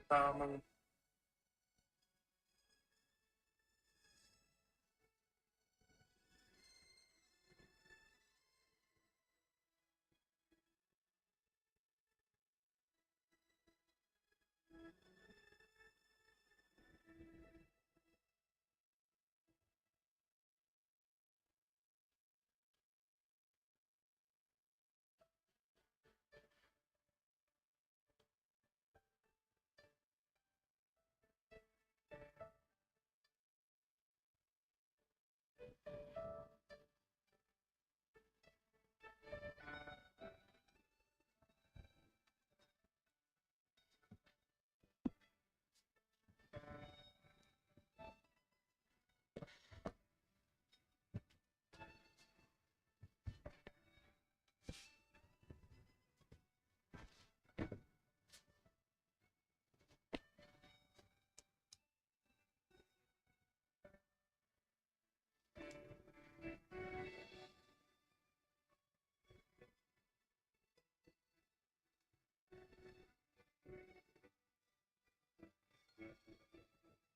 Tamam.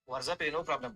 WhatsApp, no problem.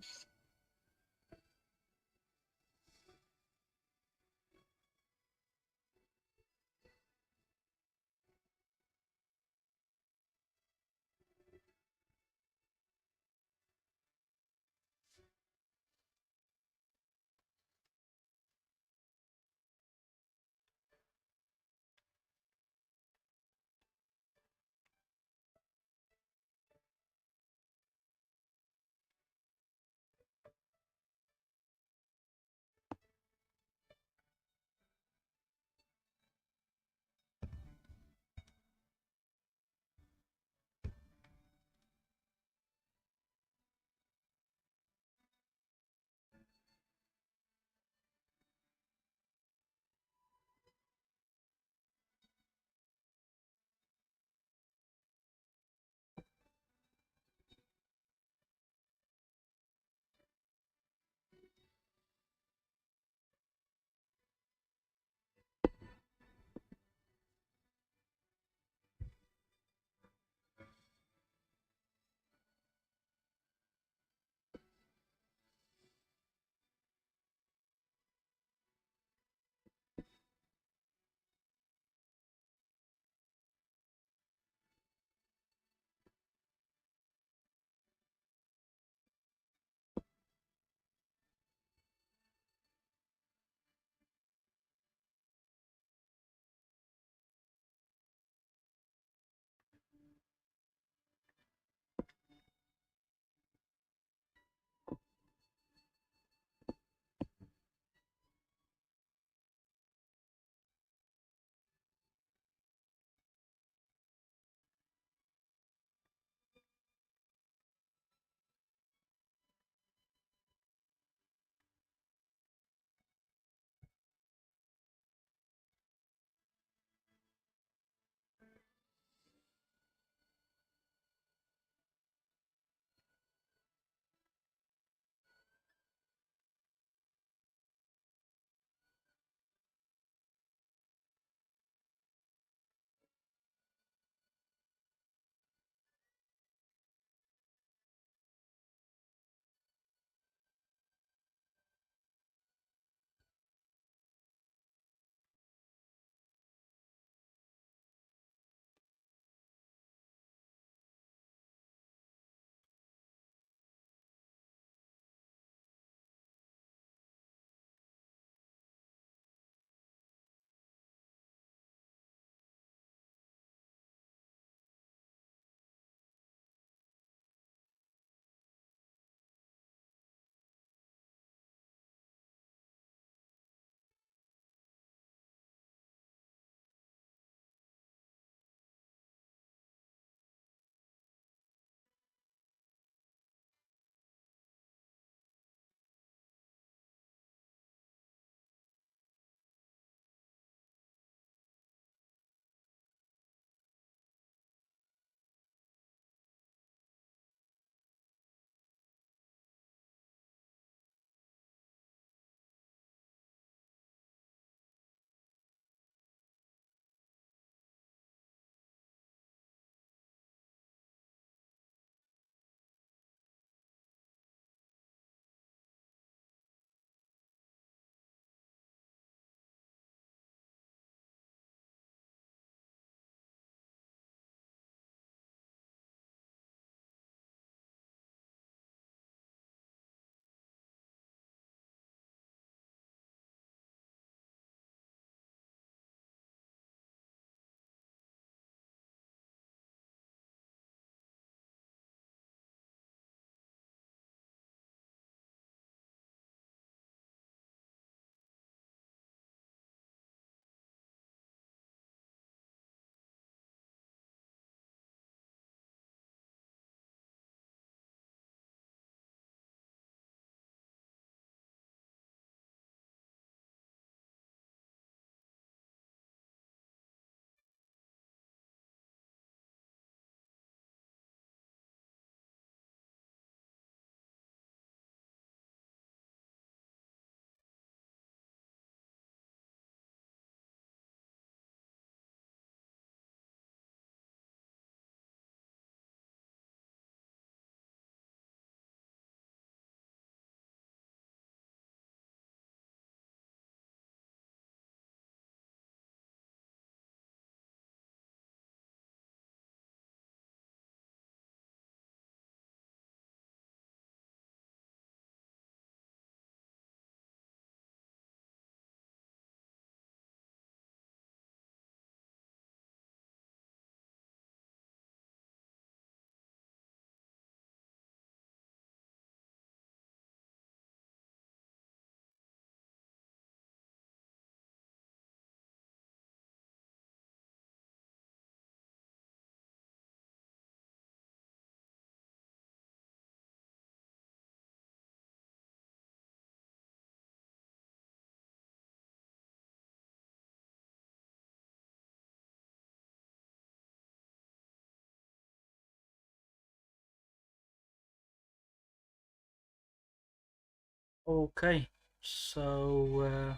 Okay, so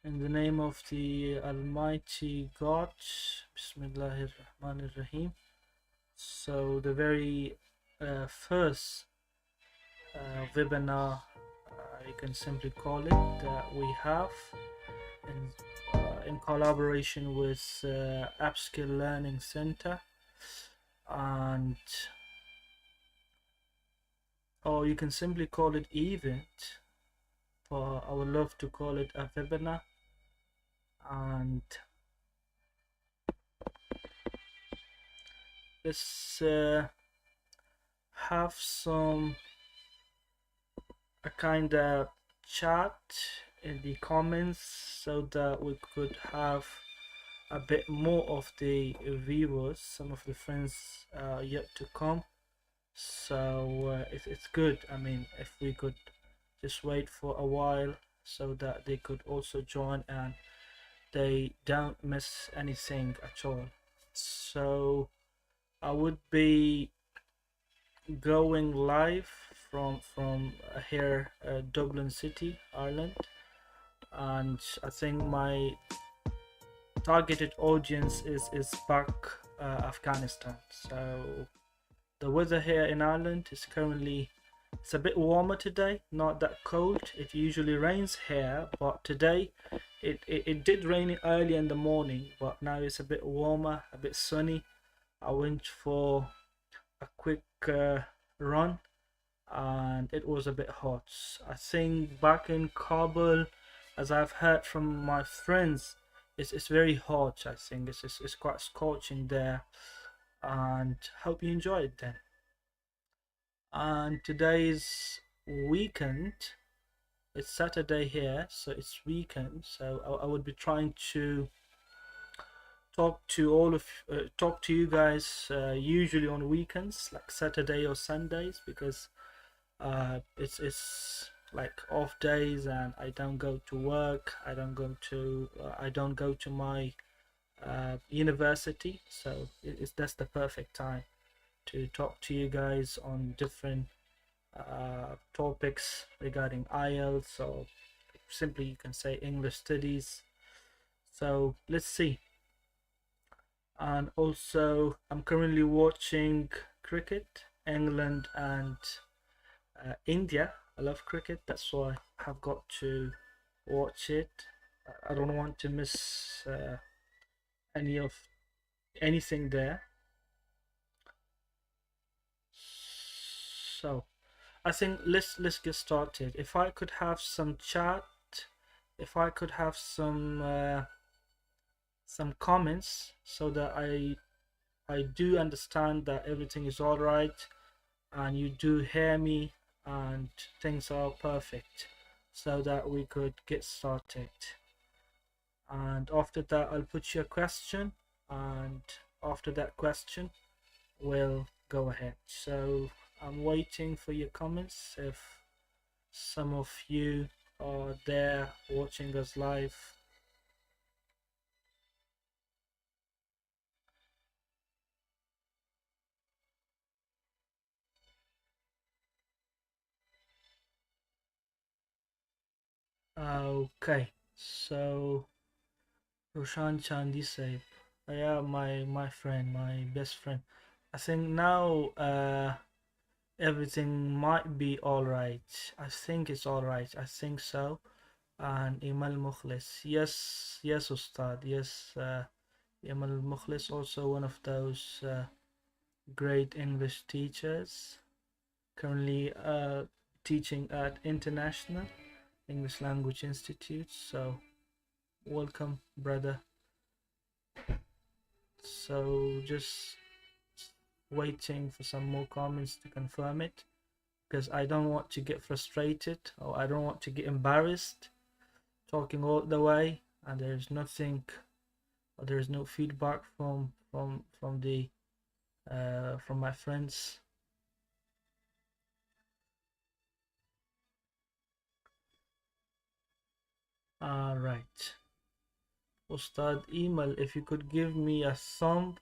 in the name of the Almighty God, Bismillahir Rahmanir Rahim. So the very first webinar, you can simply call it, that we have in collaboration with Upskill Learning Center, and or you can simply call it event, but I would love to call it a webinar. And let's have some a kind of chat in the comments so that we could have a bit more of the viewers, some of the friends yet to come. So it's good. I mean, if we could just wait for a while so that they could also join and they don't miss anything at all. So I would be going live from here, Dublin City, Ireland, and I think my targeted audience is back, Afghanistan. So the weather here in Ireland is currently, it's a bit warmer today, not that cold. It usually rains here, but today it did rain early in the morning, but now it's a bit warmer, a bit sunny. I went for a quick run and it was a bit hot. I think back in Kabul, as I've heard from my friends, it's very hot. I think it's quite scorching there, and hope you enjoy it then. And today's weekend. It's Saturday here, so it's weekend. So I would be trying to talk to you guys usually on weekends, like Saturday or Sundays, because it's like off days and I don't go to work. I don't go to my university, so that's the perfect time to talk to you guys on different topics regarding IELTS, or simply you can say English studies. So let's see. And also, I'm currently watching cricket, England and India. I love cricket, that's why I have got to watch it. I don't want to miss any of anything there. So I think let's get started. If I could have some chat, if I could have some comments so that I do understand that everything is all right and you do hear me and things are perfect, so that we could get started. And after that, I'll put you a question, and after that question, we'll go ahead. So I'm waiting for your comments. If some of you are there watching us live, okay. So Roshan Chandi said, yeah, my friend, my best friend. I think now everything might be all right. I think it's all right. I think so. And Imal Mukhlis, yes, Ustad, yes. Imal Mukhlis, also one of those great English teachers, currently teaching at International English Language Institute. So welcome, brother. So just waiting for some more comments to confirm it, because I don't want to get frustrated, or I don't want to get embarrassed talking all the way and there's nothing, or there's no feedback from the from my friends. All right, Ustad email, if you could give me a thumb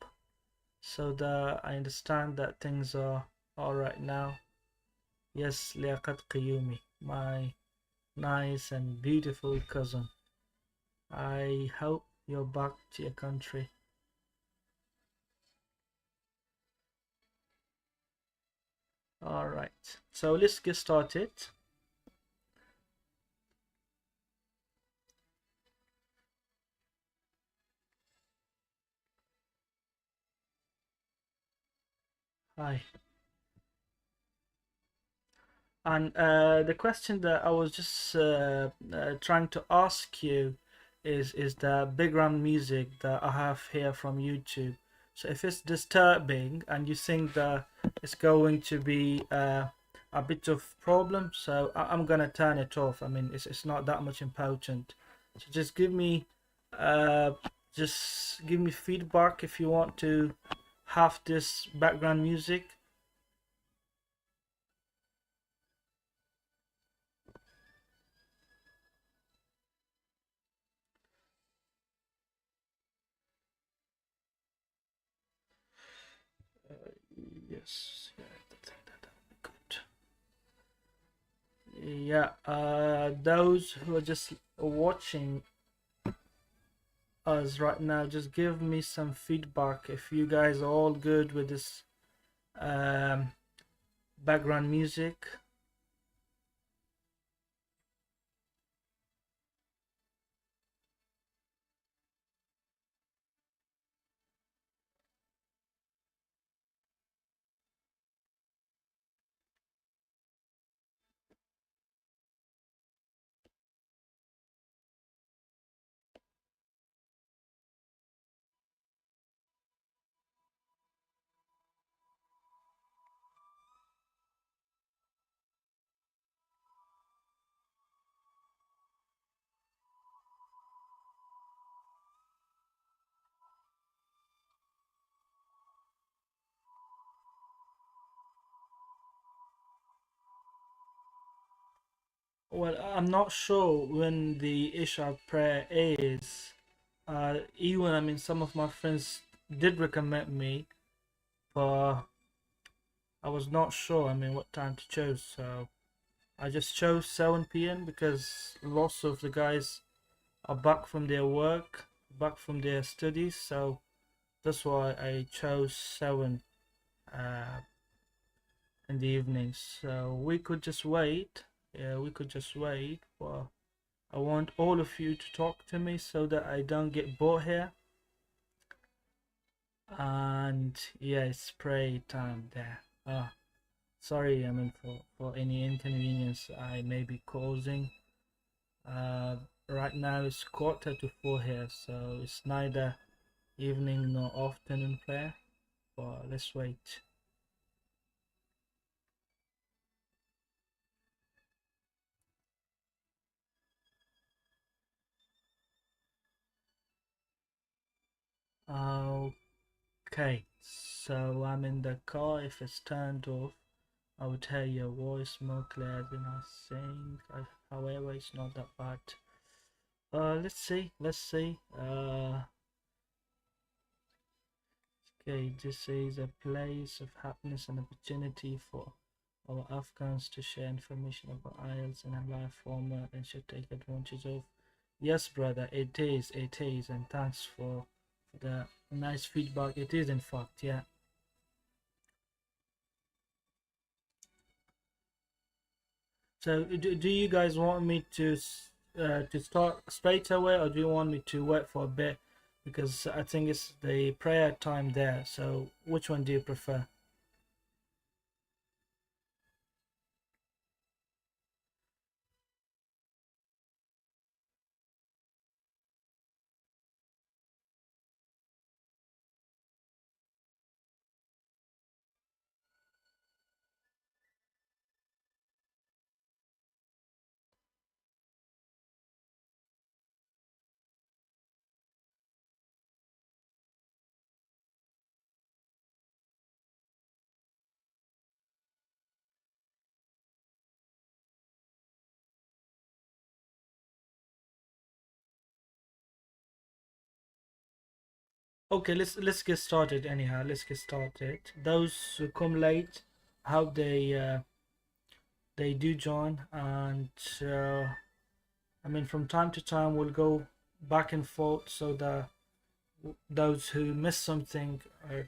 so that I understand that things are all right now. Yes, Liaqat Qiyumi, my nice and beautiful cousin. I hope you're back to your country. All right, so let's get started. Hi. And the question that I was just trying to ask you is the background music that I have here from YouTube. So if it's disturbing and you think that it's going to be a bit of problem, so I'm gonna turn it off. I mean, it's not that much important. So uh, just give me feedback if you want to have this background music. Yes, yeah, I think that'll be good. Yeah, those who are just watching us right now, just give me some feedback if you guys are all good with this um, background music. Well, I'm not sure when the Isha prayer is. Even, I mean, some of my friends did recommend me, but I was not sure, I mean, what time to choose. So I just chose 7 p.m. because lots of the guys are back from their work, back from their studies, so that's why I chose 7 uh, in the evening. So we could just wait. Yeah, we could just wait. But I want all of you to talk to me so that I don't get bored here. And yeah, it's pray time there. Sorry, I mean for any inconvenience I may be causing. Uh, right now it's 3:45 here, so it's neither evening nor afternoon prayer. But let's wait. Okay, so I'm in the car. If it's turned off, I will tell your voice more clear than I sing. However, it's not that bad. Let's see. Let's see. Okay, this is a place of happiness and opportunity for our Afghans to share information about IELTS in a live format and should take advantage of. Yes, brother, it is, and thanks for the nice feedback. It is, in fact, yeah. So, do you guys want me to start straight away, or do you want me to wait for a bit? Because I think it's the prayer time there. So, which one do you prefer? Okay, let's get started. Anyhow, let's get started. Those who come late, how they they do join, and I mean, from time to time we'll go back and forth so that those who miss something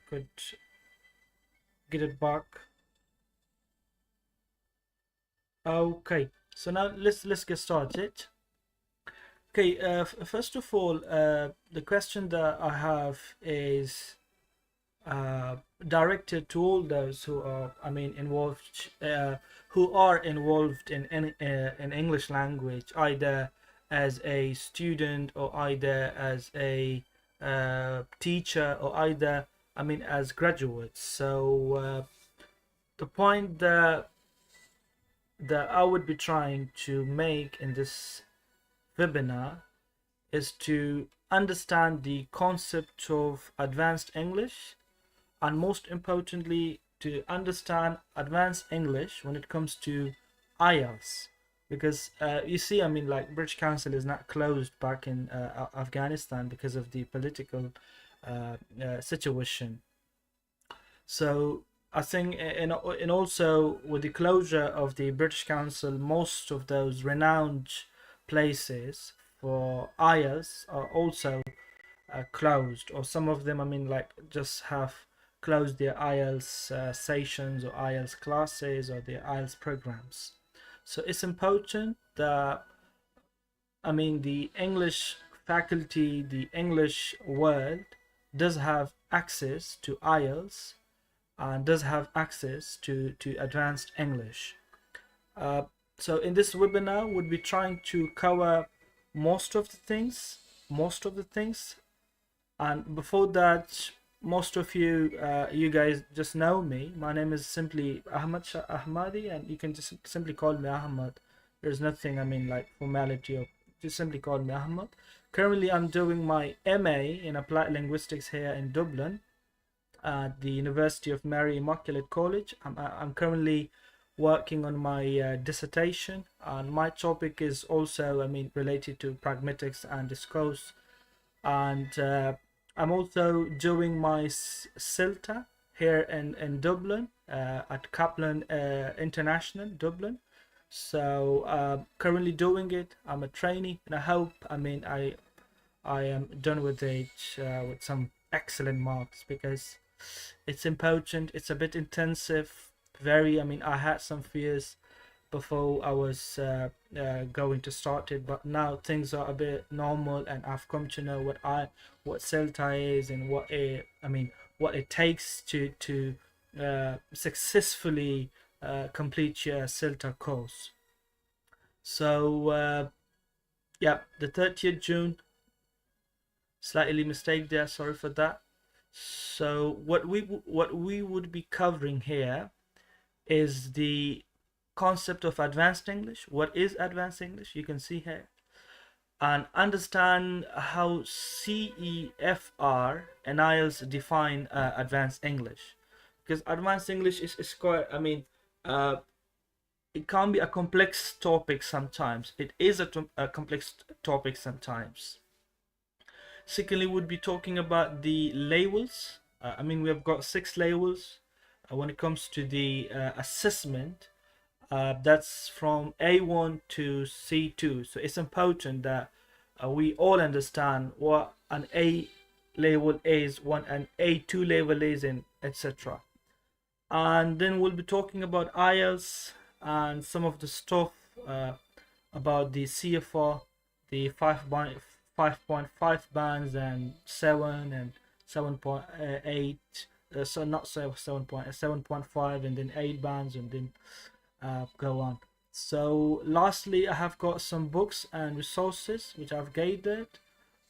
could get it back. Okay, so now let's get started. Okay, first of all, the question that I have is directed to all those who are, I mean, involved, who are involved in English language, either as a student or either as a teacher or either, I mean, as graduates. So the point that I would be trying to make in this webinar is to understand the concept of advanced English, and most importantly to understand advanced English when it comes to IELTS, because you see, I mean, like, British Council is not closed back in Afghanistan because of the political situation. So I think, and also with the closure of the British Council, most of those renowned places for IELTS are also closed, or some of them, I mean, like, just have closed their IELTS sessions or IELTS classes or their IELTS programs. So it's important that, I mean, the English faculty, the English world does have access to IELTS and does have access to advanced English. Uh, so in this webinar, we'll be trying to cover most of the things, and before that, most of you, you guys just know me. My name is simply Ahmad Shah Ahmadi, and you can just simply call me Ahmad. There's nothing, I mean, like, formality, or just simply call me Ahmad. Currently, I'm doing my MA in Applied Linguistics here in Dublin at the University of Mary Immaculate College. I'm currently working on my dissertation, and my topic is also, I mean, related to pragmatics and discourse, and I'm also doing my CILTA here in Dublin at Kaplan International Dublin. So currently doing it. I'm a trainee, and I hope, I mean, I am done with it with some excellent marks, because it's important. It's a bit intensive. Very. I mean, I had some fears before I was going to start it, but now things are a bit normal, and I've come to know what CELTA is, and what it takes to successfully complete your CELTA course. So yeah, the 30th June, slightly mistake there, sorry for that. So what we would be covering here is the concept of advanced English. What is advanced English? You can see here, and understand how CEFR and IELTS define advanced English, because advanced English is quite, I mean, it can be a complex topic sometimes. It is a complex topic sometimes. Secondly, we'll be talking about the labels. I mean, we have got 6 labels when it comes to the assessment. That's from A1 to C2. So it's important that we all understand what an A label is, what an A2 label is, and etc. And then we'll be talking about IELTS and some of the stuff about the CFR, the 5.5 bands, and 7 and 7.8. So not 7.5, and then 8 bands, and then go on. So lastly, I have got some books and resources which I've gathered,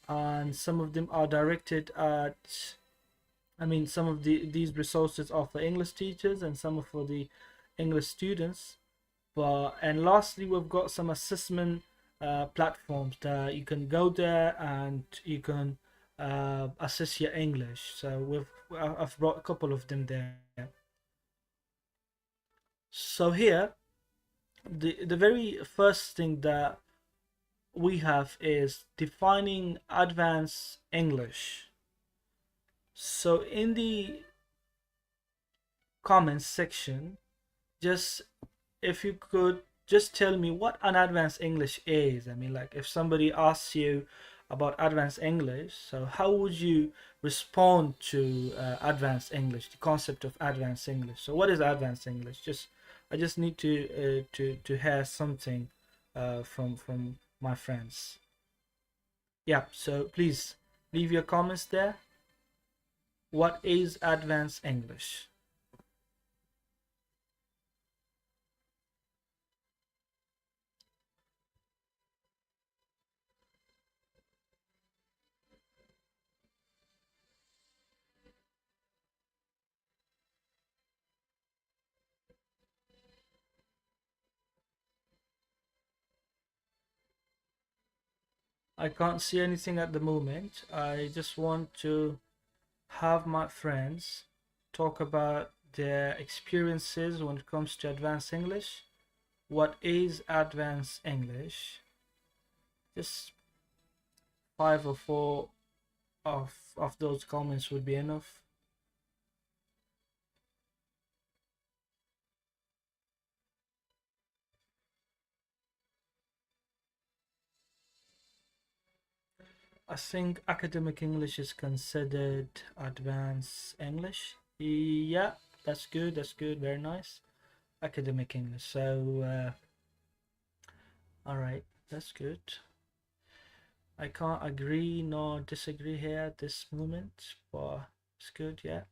and some of them are directed at, I mean, some of these resources are for English teachers and some are for the English students. And lastly, we've got some assessment platforms that you can go there and you can assess your English. So I've brought a couple of them there. So here, the very first thing that we have is defining advanced English. So in the comments section, just if you could just tell me what an advanced English is. I mean, like if somebody asks you about advanced English, so how would you respond to advanced English, the concept of advanced English? So what is advanced English? Just I just need to hear something from my friends. Yeah, so please leave your comments there. What is advanced English? I can't see anything at the moment. I just want to have my friends talk about their experiences when it comes to advanced English. What is advanced English? Just 5 or 4 of those comments would be enough. I think academic English is considered advanced English. Yeah, that's good. That's good. Very nice. Academic English. So, all right, that's good. I can't agree nor disagree here at this moment, but it's good. Yeah.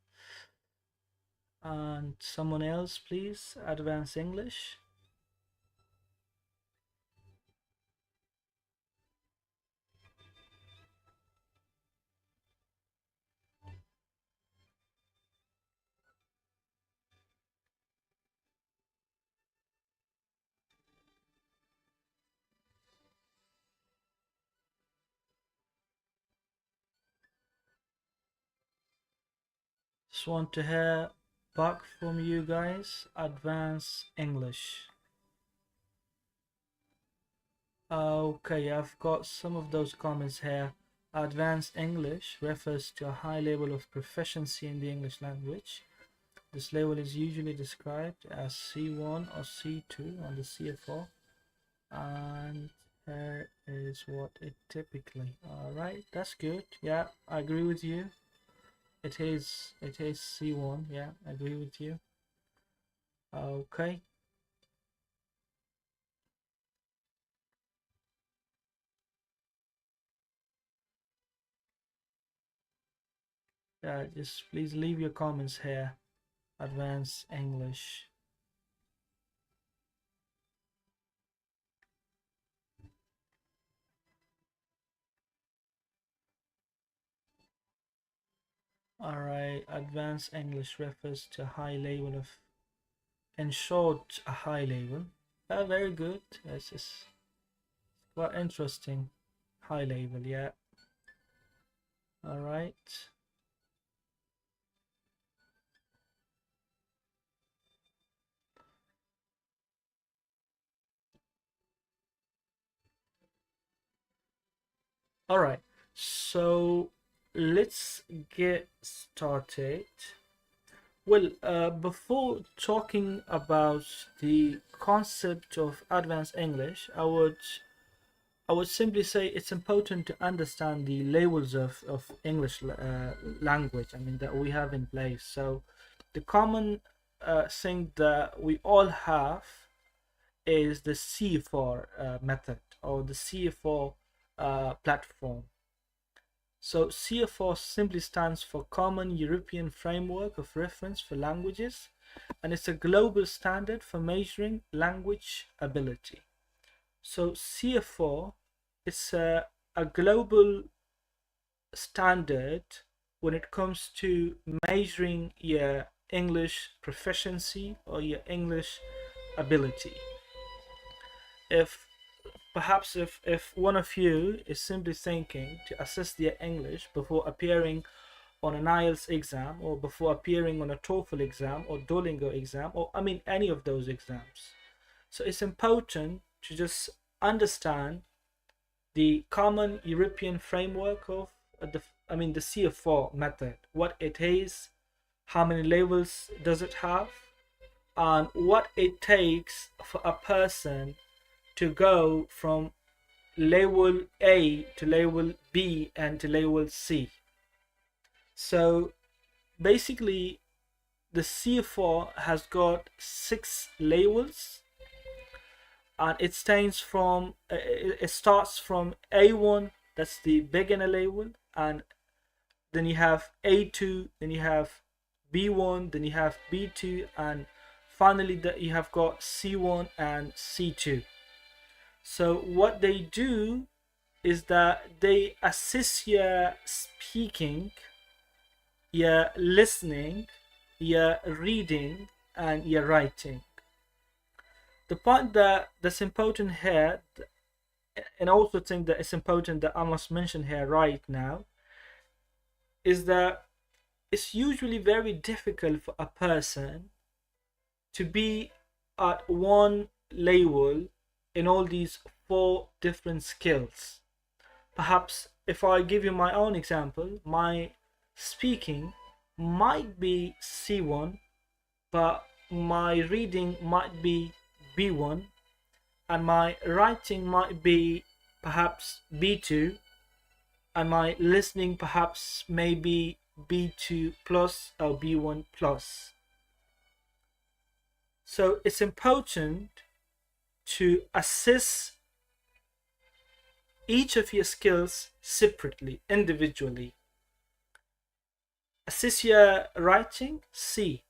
And someone else, please. Advanced English. Just want to hear back from you guys. Advanced English. Okay, I've got some of those comments here. Advanced English refers to a high level of proficiency in the English language. This level is usually described as C1 or C2 on the CFR, and here is what it typically. All right, that's good. Yeah, I agree with you. It is C1. Yeah, I agree with you. Okay. Yeah, just please leave your comments here. Advanced English. Alright, advanced English refers to a high level of, in short, a high level. Very good. This is quite interesting. High level, yeah. Alright. Alright, so let's get started. Well, before talking about the concept of advanced English, I would simply say it's important to understand the levels of English language, I mean, that we have in place. So the common thing that we all have is the C4 method, or the C4 platform. So CFR simply stands for Common European Framework of Reference for Languages, and it's a global standard for measuring language ability. So CFR is a global standard when it comes to measuring your English proficiency or your English ability. If perhaps if one of you is simply thinking to assess their English before appearing on an IELTS exam, or before appearing on a TOEFL exam or Duolingo exam, or I mean any of those exams, so it's important to just understand the Common European Framework of the CF4 method, what it is, how many levels does it have, and what it takes for a person to go from level A to level B and to level C. So basically, the C4 has got 6 levels, and it starts from A1, that's the beginner level, and then you have A2, then you have B1, then you have B2, and finally you have got C1 and C2. So what they do is that they assess your speaking, your listening, your reading, and your writing. The point that's important here, and I also think that it's important that I must mention here right now, is that it's usually very difficult for a person to be at one level in all these 4 different skills. Perhaps if I give you my own example, my speaking might be C1, but my reading might be B1, and my writing might be perhaps B2, and my listening perhaps maybe B2 plus or B1 plus. So it's important to assess each of your skills separately, individually. Assess your writing, see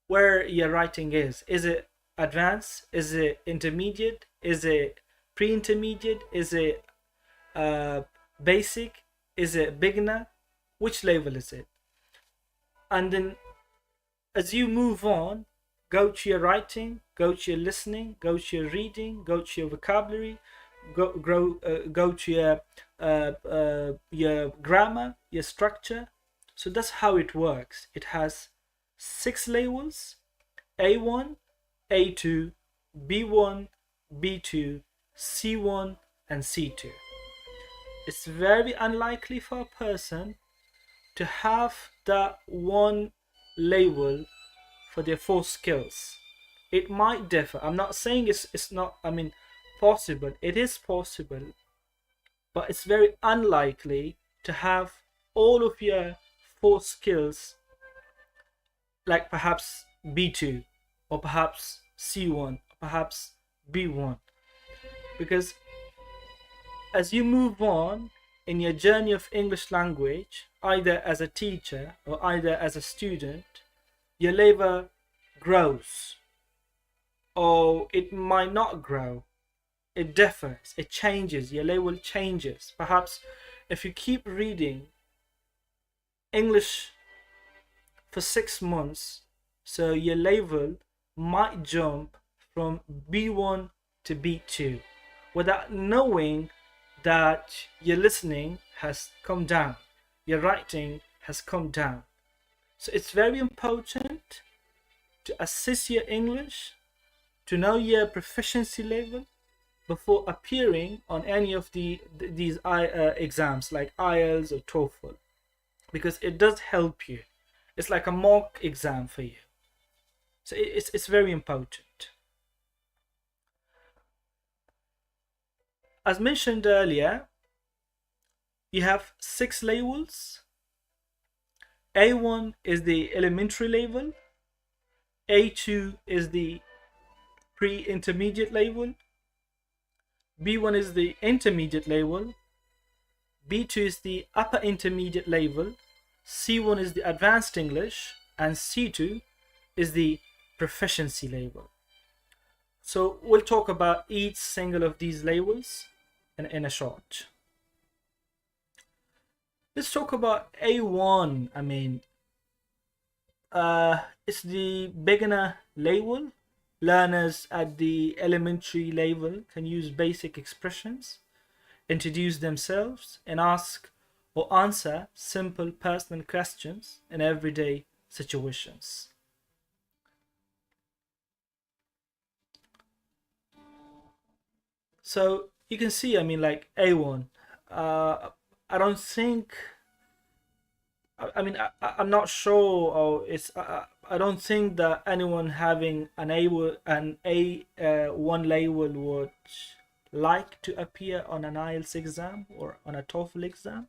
where your writing is. Is it advanced? Is it intermediate? Is it pre-intermediate? Is it basic? Is it beginner? Which level is it? And then as you move on, go to your writing, go to your listening, go to your reading, go to your vocabulary, go to your grammar, your structure. So that's how it works. It has 6 levels: A1, A2, B1, B2, C1, and C2. It's very unlikely for a person to have that one level for their 4 skills. It might differ. I'm not saying it's not, possible. It is possible, but it's very unlikely to have all of your 4 skills, like perhaps B2, or perhaps C1, or perhaps B1. Because as you move on in your journey of English language, either as a teacher or either as a student, your level grows, or it might not grow. It differs, it changes, your level changes. Perhaps if you keep reading English for 6 months, so your level might jump from B1 to B2 without knowing that your listening has come down, your writing has come down. So it's very important to assess your English, to know your proficiency level before appearing on any of these exams like IELTS or TOEFL, because it does help you. It's like a mock exam for you. So it's very important. As mentioned earlier, you have 6 levels. A1 is the elementary level, A2 is the pre-intermediate level, B1 is the intermediate level, B2 is the upper intermediate level, C1 is the advanced English, and C2 is the proficiency level. So we'll talk about each single of these levels in a short. Let's talk about A1. It's the beginner level. Learners at the elementary level can use basic expressions, introduce themselves, and ask or answer simple personal questions in everyday situations. So you can see, like A1, I don't think I mean, I'm not sure, or it's I don't think that anyone having an A1 label would like to appear on an IELTS exam or on a TOEFL exam,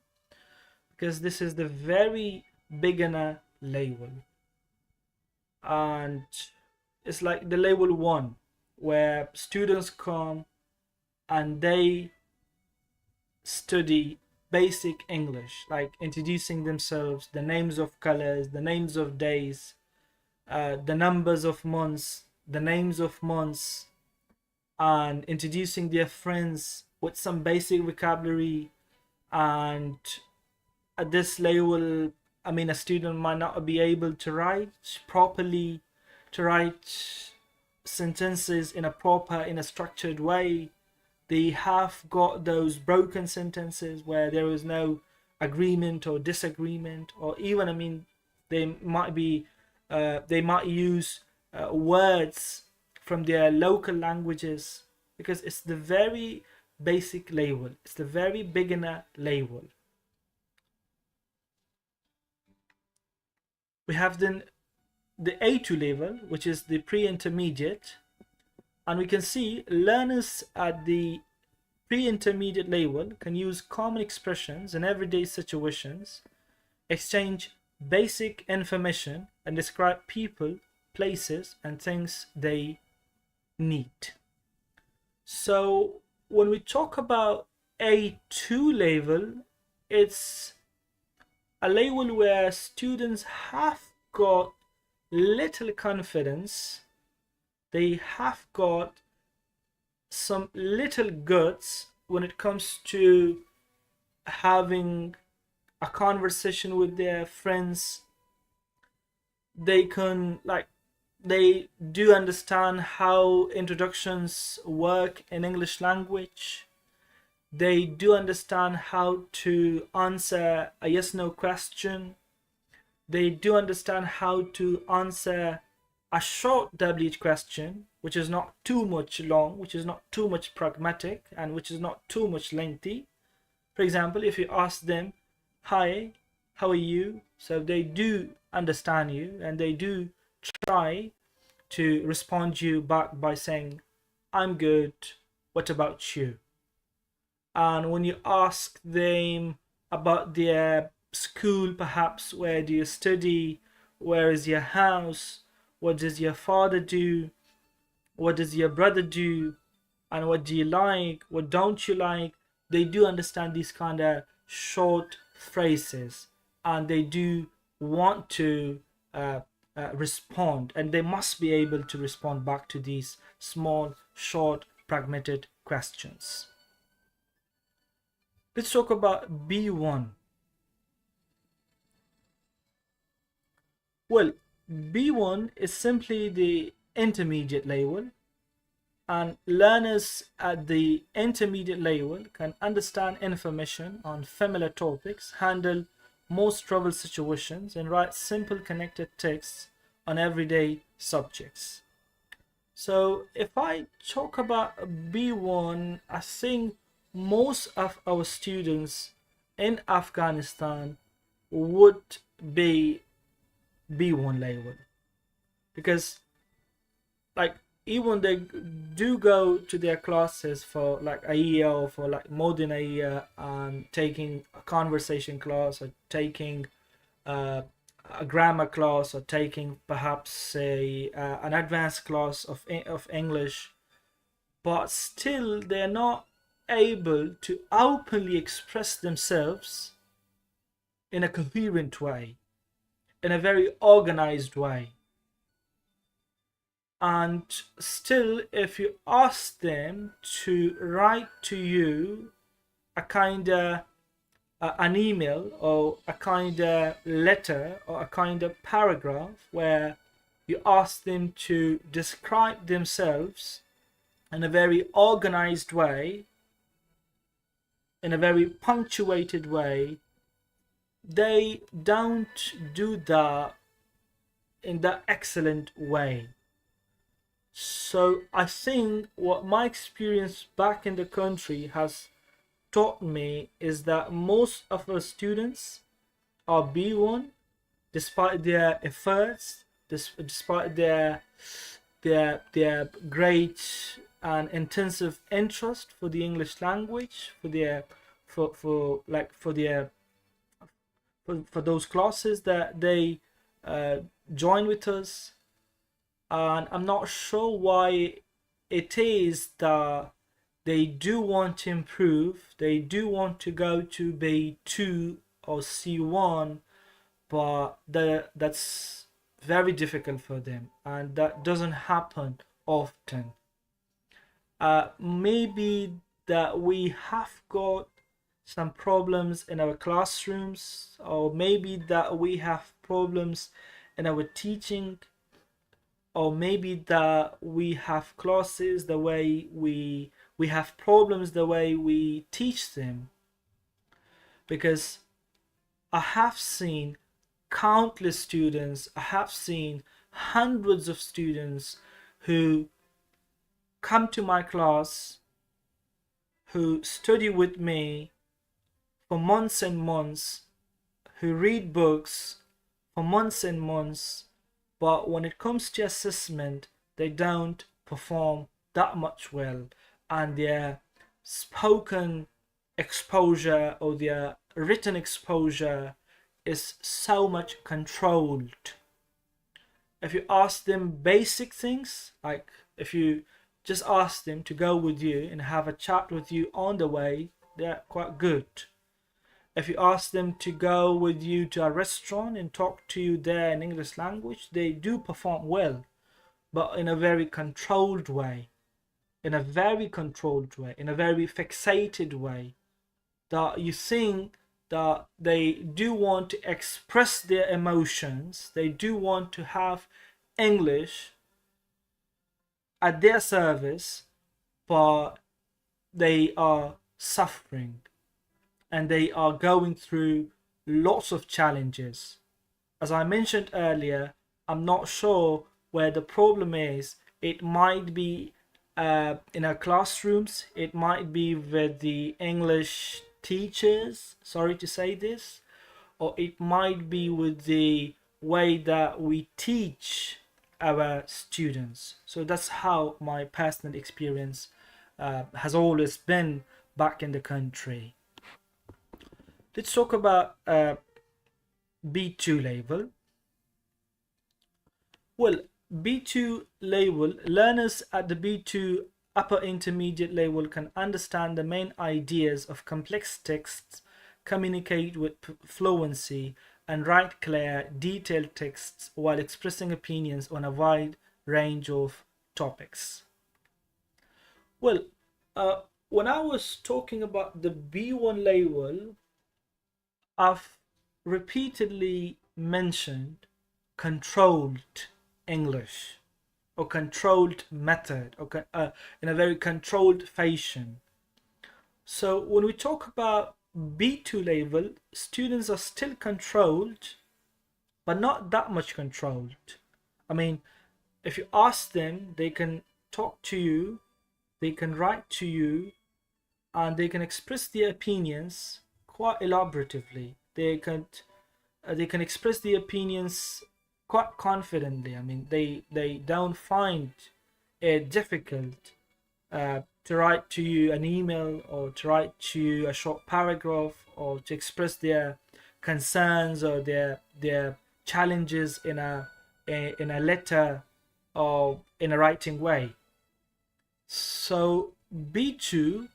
because this is the very beginner label, and it's like the label one, where students come and they study basic English, like introducing themselves, the names of colors, the names of days, the numbers of months, the names of months, and introducing their friends with some basic vocabulary. And at this level, I mean, a student might not be able to write properly, to write sentences in a structured way. They have got those broken sentences where there is no agreement or disagreement, or even, I mean, they might be they might use words from their local languages, because it's the very basic label, it's the very beginner label. We have then the A2 level, which is the pre-intermediate, and we can see learners at the pre-intermediate level can use common expressions in everyday situations, exchange basic information, and describe people, places, and things they need. So when we talk about A2 level, it's a level where students have got little confidence, they have got some little guts when it comes to having a conversation with their friends. They can, like, they do understand how introductions work in English language. They do understand how to answer a yes no question. They do understand how to answer a short WH question, which is not too much long, which is not too much pragmatic, and which is not too much lengthy. For example, if you ask them, hi, how are you? So they do understand you, and they do try to respond you back by saying, I'm good, what about you? And when you ask them about their school, perhaps, where do you study, where is your house, what does your father do, what does your brother do, and what do you like, what don't you like, they do understand these kind of short phrases, and they do want to respond, and they must be able to respond back to these small, short, pragmatic questions. Let's talk about B1. Well, B1 is simply the intermediate level, and learners at the intermediate level can understand information on familiar topics, handle most trouble situations, and write simple connected texts on everyday subjects. So if I talk about B1, I think most of our students in Afghanistan would be B1 level, because, like, even they do go to their classes for like a year or for like more than a year, and taking a conversation class, or taking uh, a grammar class, or taking perhaps an advanced class of English, but still they're not able to openly express themselves in a coherent way, in a very organized way. And still, if you ask them to write to you a kind of an email, or a kind of letter, or a kind of paragraph, where you ask them to describe themselves in a very organized way, in a very punctuated way, they don't do that in that excellent way. So I think what my experience back in the country has taught me is that most of our students are B1 despite their efforts, despite their great and intensive interest for the English language, for their for like for their for those classes that they uh, join with us. And I'm not sure why it is that they do want to improve, they do want to go to B2 or C1, but that's very difficult for them, and that doesn't happen often. Maybe that we have got some problems in our classrooms, or maybe that we have problems in our teaching, or maybe that we have classes the way we have problems the way we teach them. Because I have seen countless students, I have seen hundreds of students who come to my class, who study with me for months and months, who read books for months and months, but when it comes to assessment, they don't perform that much well, and their spoken exposure or their written exposure is so much controlled. If you ask them basic things, like if you just ask them to go with you and have a chat with you on the way, they're quite good. If you ask them to go with you to a restaurant and talk to you there in English language, they do perform well, but in a very controlled way, in a very controlled way, in a very fixated way, that you think that they do want to express their emotions, they do want to have English at their service, but they are suffering and they are going through lots of challenges. As I mentioned earlier, I'm not sure where the problem is. It might be in our classrooms, it might be with the English teachers, sorry to say this, or it might be with the way that we teach our students. So that's how my personal experience has always been back in the country. Let's talk about B2 level. Well, B2 level, learners at the B2 upper intermediate level can understand the main ideas of complex texts, communicate with fluency, and write clear, detailed texts while expressing opinions on a wide range of topics. Well, when I was talking about the B1 level, I've repeatedly mentioned controlled English or controlled method, or in a very controlled fashion. So when we talk about B2 level, students are still controlled, but not that much controlled. I mean, if you ask them, they can talk to you, they can write to you, and they can express their opinions quite elaboratively. They can express their opinions quite confidently. I mean, they don't find it difficult to write to you an email, or to write to you a short paragraph, or to express their concerns or their challenges in a letter or in a writing way. So B2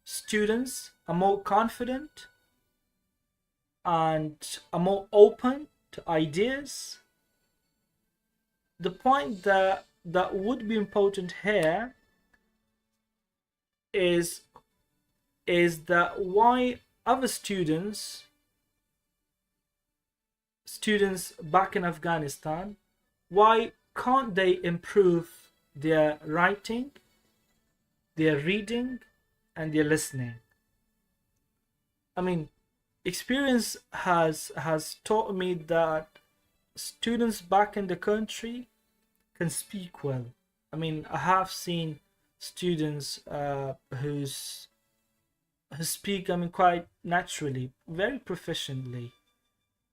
students are more confident and are more open to ideas. The point that would be important here is that why other students back in Afghanistan, why can't they improve their writing, their reading, and their listening? I mean, experience has taught me that students back in the country can speak well. I mean, I have seen students who speak, I mean, quite naturally, very proficiently.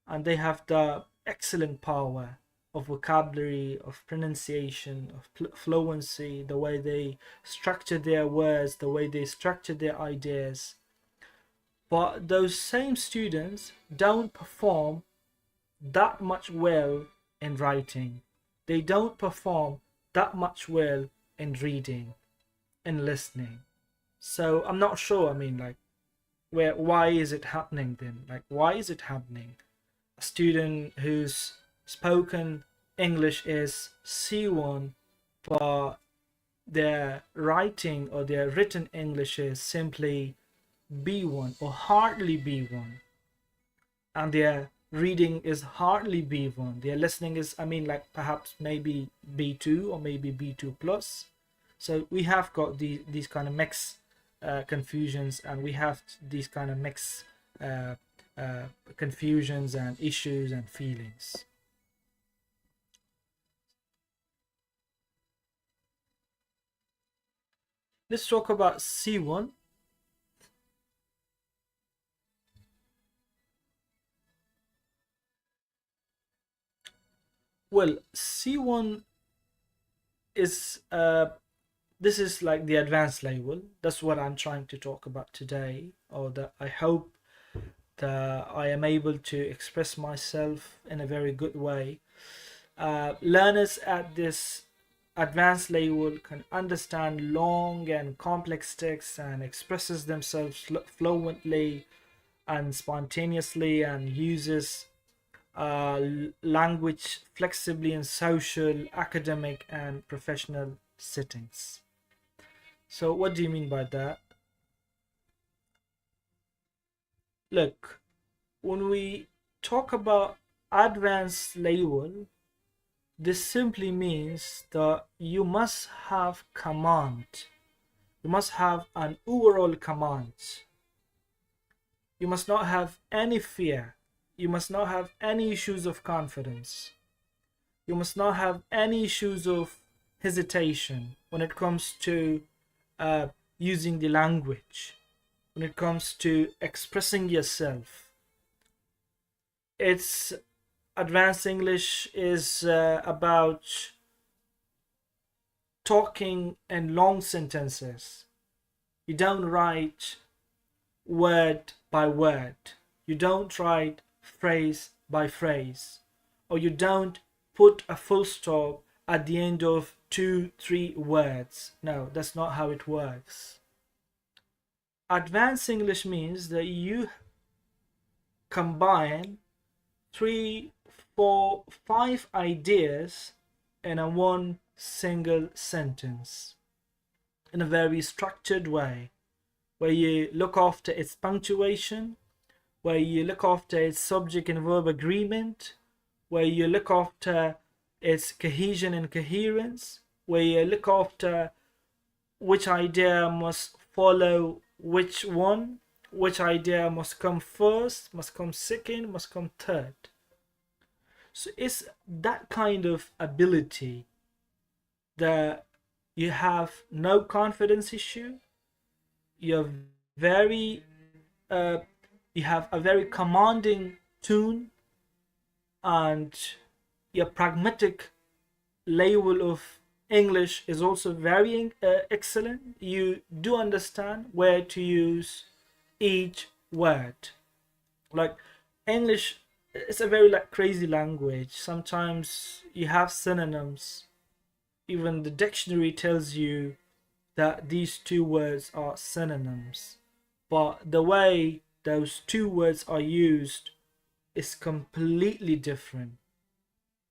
and they have the excellent power of vocabulary, of pronunciation, of fluency, the way they structure their words, the way they structure their ideas. But those same students don't perform that much well in writing. They don't perform that much well in reading and listening. So I'm not sure. I mean, like, why is it happening then? Like, why is it happening? A student whose spoken English is C1, but their writing or their written English is simply B1 or hardly B1, and their reading is hardly B1. Their listening is, I mean, like perhaps maybe B2 or maybe B2 plus. So we have got these kind of mixed confusions, and we have these kind of mixed confusions and issues and feelings. Let's talk about C1. Well, C1 is this is like the advanced level. That's what I'm trying to talk about today, or that I hope that I am able to express myself in a very good way. Learners at this advanced level can understand long and complex texts and expresses themselves fluently and spontaneously, and uses language flexibly in social, academic, and professional settings. So, what do you mean by that? Look, when we talk about advanced level, this simply means that you must have command. You must have an overall command. You must not have any fear. You must not have any issues of confidence. You must not have any issues of hesitation when it comes to using the language, when it comes to expressing yourself. It's advanced English is about talking in long sentences. You don't write word by word. You don't write phrase by phrase. Or you don't put a full stop at the end of 2-3 words. No, that's not how it works. Advanced English means that you combine 3, 4, 5 ideas in a one single sentence in a very structured way, where you look after its punctuation, where you look after its subject and verb agreement, where you look after its cohesion and coherence, where you look after which idea must follow which one, which idea must come first, must come second, must come third. So it's that kind of ability that you have no confidence issue, you're very you have a very commanding tune, and your pragmatic level of English is also very excellent. You do understand where to use each word. Like, English, it's a very like crazy language. Sometimes you have synonyms. Even the dictionary tells you that these two words are synonyms, but the way those two words are used is completely different.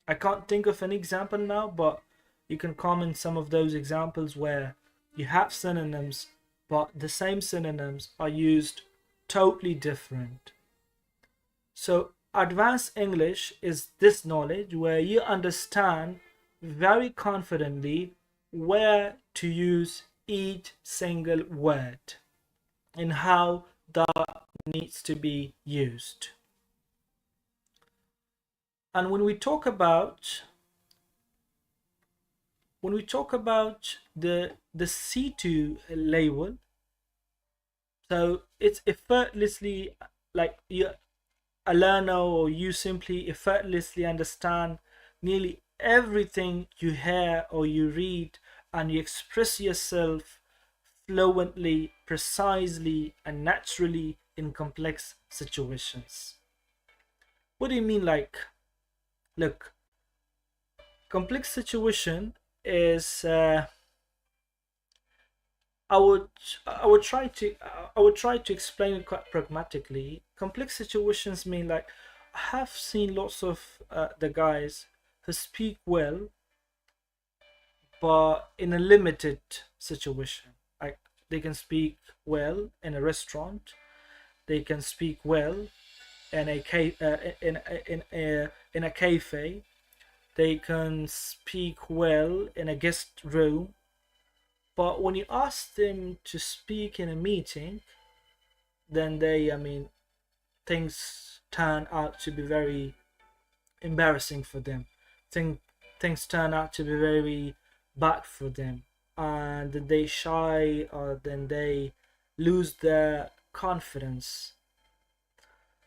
I can't think of an example now, but you can comment some of those examples where you have synonyms, but the same synonyms are used totally different. So advanced English is this knowledge where you understand very confidently where to use each single word and how that needs to be used. And when we talk about the C2 label, so it's effortlessly, like, a learner, or you simply effortlessly understand nearly everything you hear or you read, and you express yourself fluently, precisely, and naturally in complex situations. What do you mean? Like, look, complex situation is I would I would try to explain it quite pragmatically. Complex situations mean, like, I have seen lots of the guys who speak well, but in a limited situation. Like, they can speak well in a restaurant, they can speak well in a in a cafe, they can speak well in a guest room, but when you ask them to speak in a meeting, then things turn out to be very embarrassing for them. Think Things turn out to be very bad for them, and they shy, or then they lose their confidence.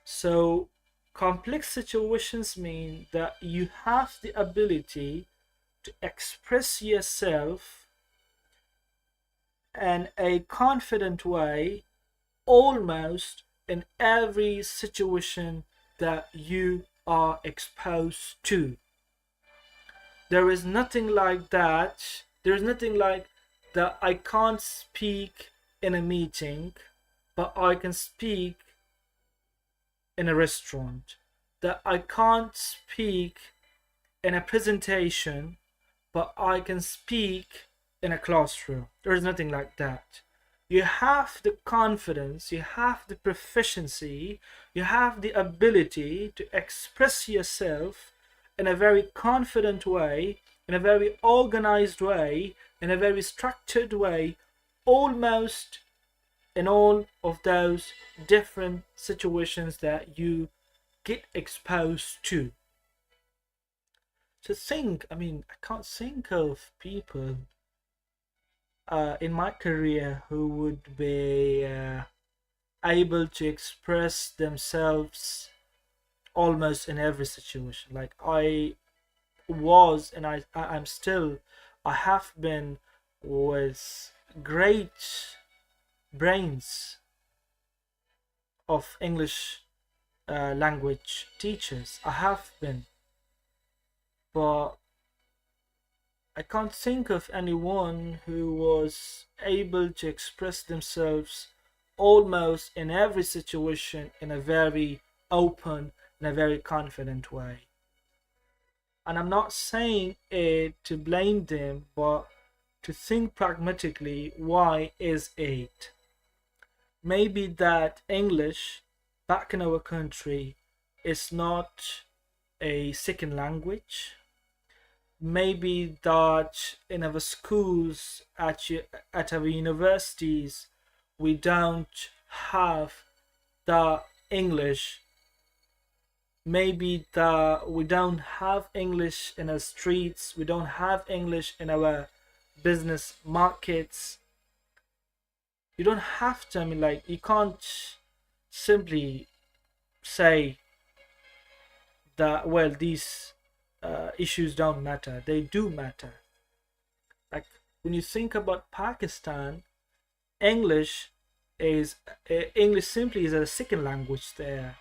So complex situations mean that you have the ability to express yourself in a confident way almost in every situation that you are exposed to. There is nothing like that. There's nothing like that I can't speak in a meeting, but I can speak in a restaurant. That I can't speak in a presentation, but I can speak in a classroom. There is nothing like that. You have the confidence, you have the proficiency, you have the ability to express yourself in a very confident way, in a very organized way, in a very structured way, almost in all of those different situations that you get exposed to. So I can't think of people in my career who would be able to express themselves almost in every situation. Like, I was, and I'm still, I have been with great brains of English language teachers. I have been, but I can't think of anyone who was able to express themselves almost in every situation in a very open, in a very confident way. And I'm not saying it to blame them, but to think pragmatically, why is it? Maybe that English back in our country is not a second language. Maybe that in our schools, at our universities, we don't have the English. Maybe that we don't have English in our streets, we don't have English in our business markets. You don't have to, like, you can't simply say that, well, these issues don't matter. They do matter. Like, when you think about Pakistan, English is English simply is a second language there,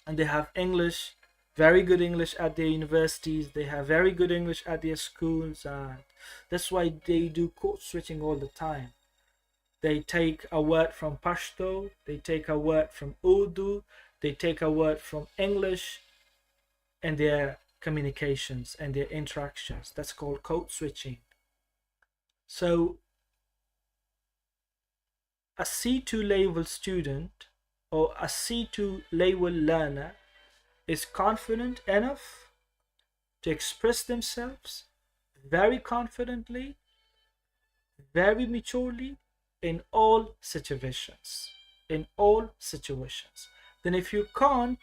and they have English, very good English at their universities. They have very good English at their schools, and that's why they do code switching all the time. They take a word from Pashto, they take a word from Urdu, they take a word from English in their communications and their interactions. That's called code switching. So a C2 level student or a C2 level learner is confident enough to express themselves very confidently, very maturely in all situations. In all situations. Then if you can't,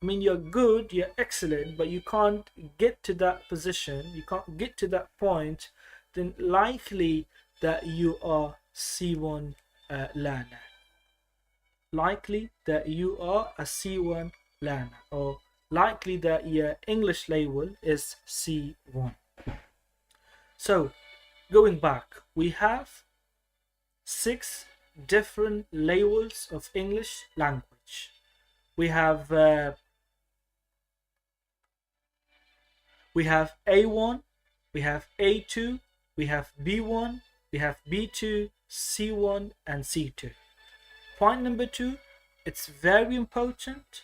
you're good, you're excellent, but you can't get to that position, you can't get to that point, then likely that you are C1 learner. Likely that you are a C1 learner, or likely that your English level is C1. So going back, we have 6 different levels of English language. We have A1, we have A2, we have B1, we have B2, C1, and C2. Point number 2, it's very important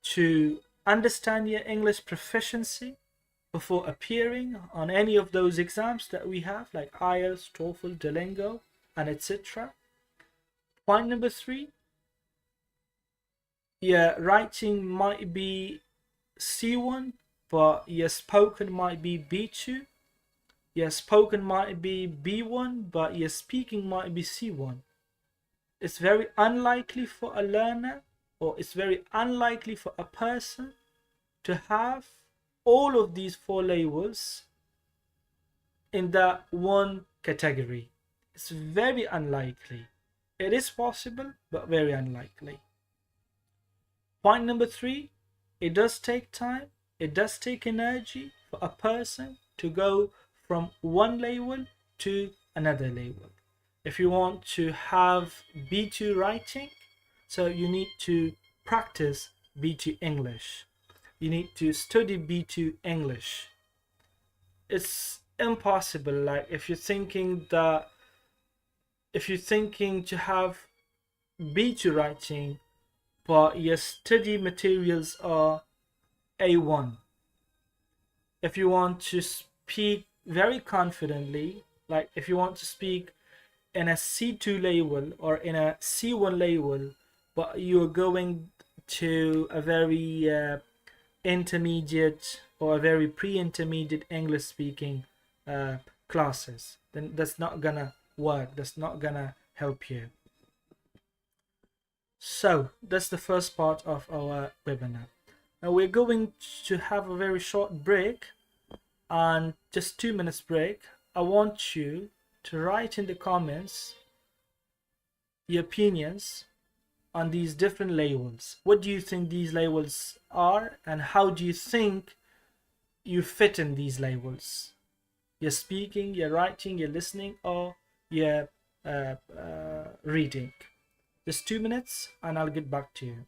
to understand your English proficiency before appearing on any of those exams that we have, like IELTS, TOEFL, Duolingo, and etc. Point number 3, your writing might be C1, but your spoken might be B2. Your spoken might be B1, but your speaking might be C1. It's very unlikely for a learner, or it's very unlikely for a person to have all of these 4 levels in that one category. It's very unlikely. It is possible, but very unlikely. Point number 3, it does take time, it does take energy for a person to go from one level to another level. If you want to have B2 writing, so you need to practice B2 English. You need to study B2 English. It's impossible. Like if you're thinking to have B2 writing, but your study materials are A1. If you want to speak very confidently, like if you want to speak in a C2 level or in a C1 level, but you're going to a very intermediate or a very pre-intermediate English speaking classes, then that's not gonna work. That's not gonna help you. So that's the first part of our webinar. Now we're going to have a very short break, and just 2 minutes break. I want you to write in the comments your opinions on these different labels. What do you think these labels are, and how do you think you fit in these labels? You're speaking, you're writing, you're listening, or you're reading. Just 2 minutes and I'll get back to you.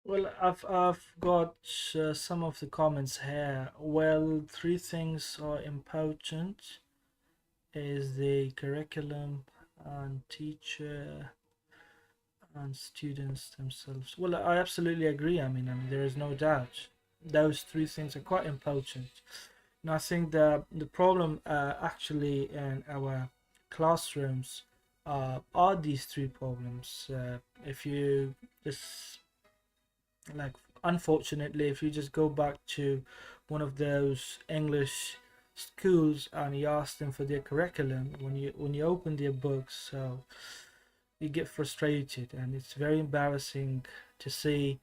Well, I've got some of the comments here. Well, three things are important is the curriculum and teacher and students themselves. Well, I absolutely agree. I mean, there is no doubt. Those three things are quite important. And I think the problem actually in our classrooms are these three problems. If you just like, unfortunately, if you just go back to one of those English schools and you ask them for their curriculum, when you open their books, so you get frustrated, and it's very embarrassing to see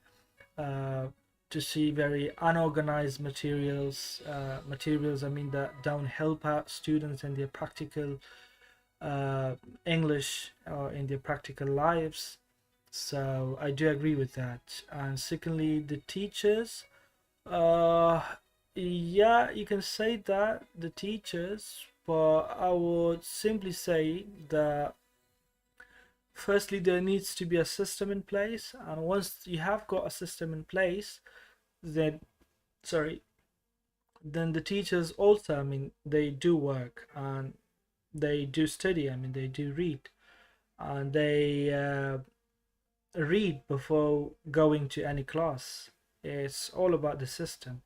uh, very unorganized materials, I mean, that don't help out students in their practical uh, English or in their practical lives. So I do agree with that. And secondly, the teachers, uh yeah, you can say that the teachers, but I would simply say that firstly there needs to be a system in place, and once you have got a system in place, then sorry, then the teachers also, I mean, they do work and they do study, I mean, they do read, and they read before going to any class. It's all about the system.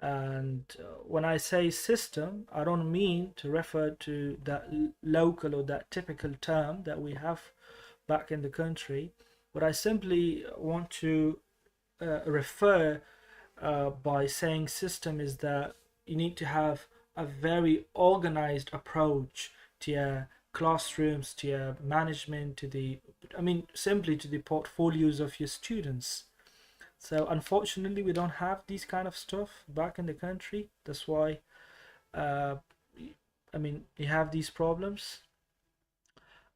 And when I say system, I don't mean to refer to that local or that typical term that we have back in the country. What I simply want to refer by saying system is that you need to have a very organized approach to your classrooms, to your management, to the, I mean, simply to the portfolios of your students. So unfortunately, we don't have these kind of stuff back in the country. That's why, uh, I mean, you have these problems.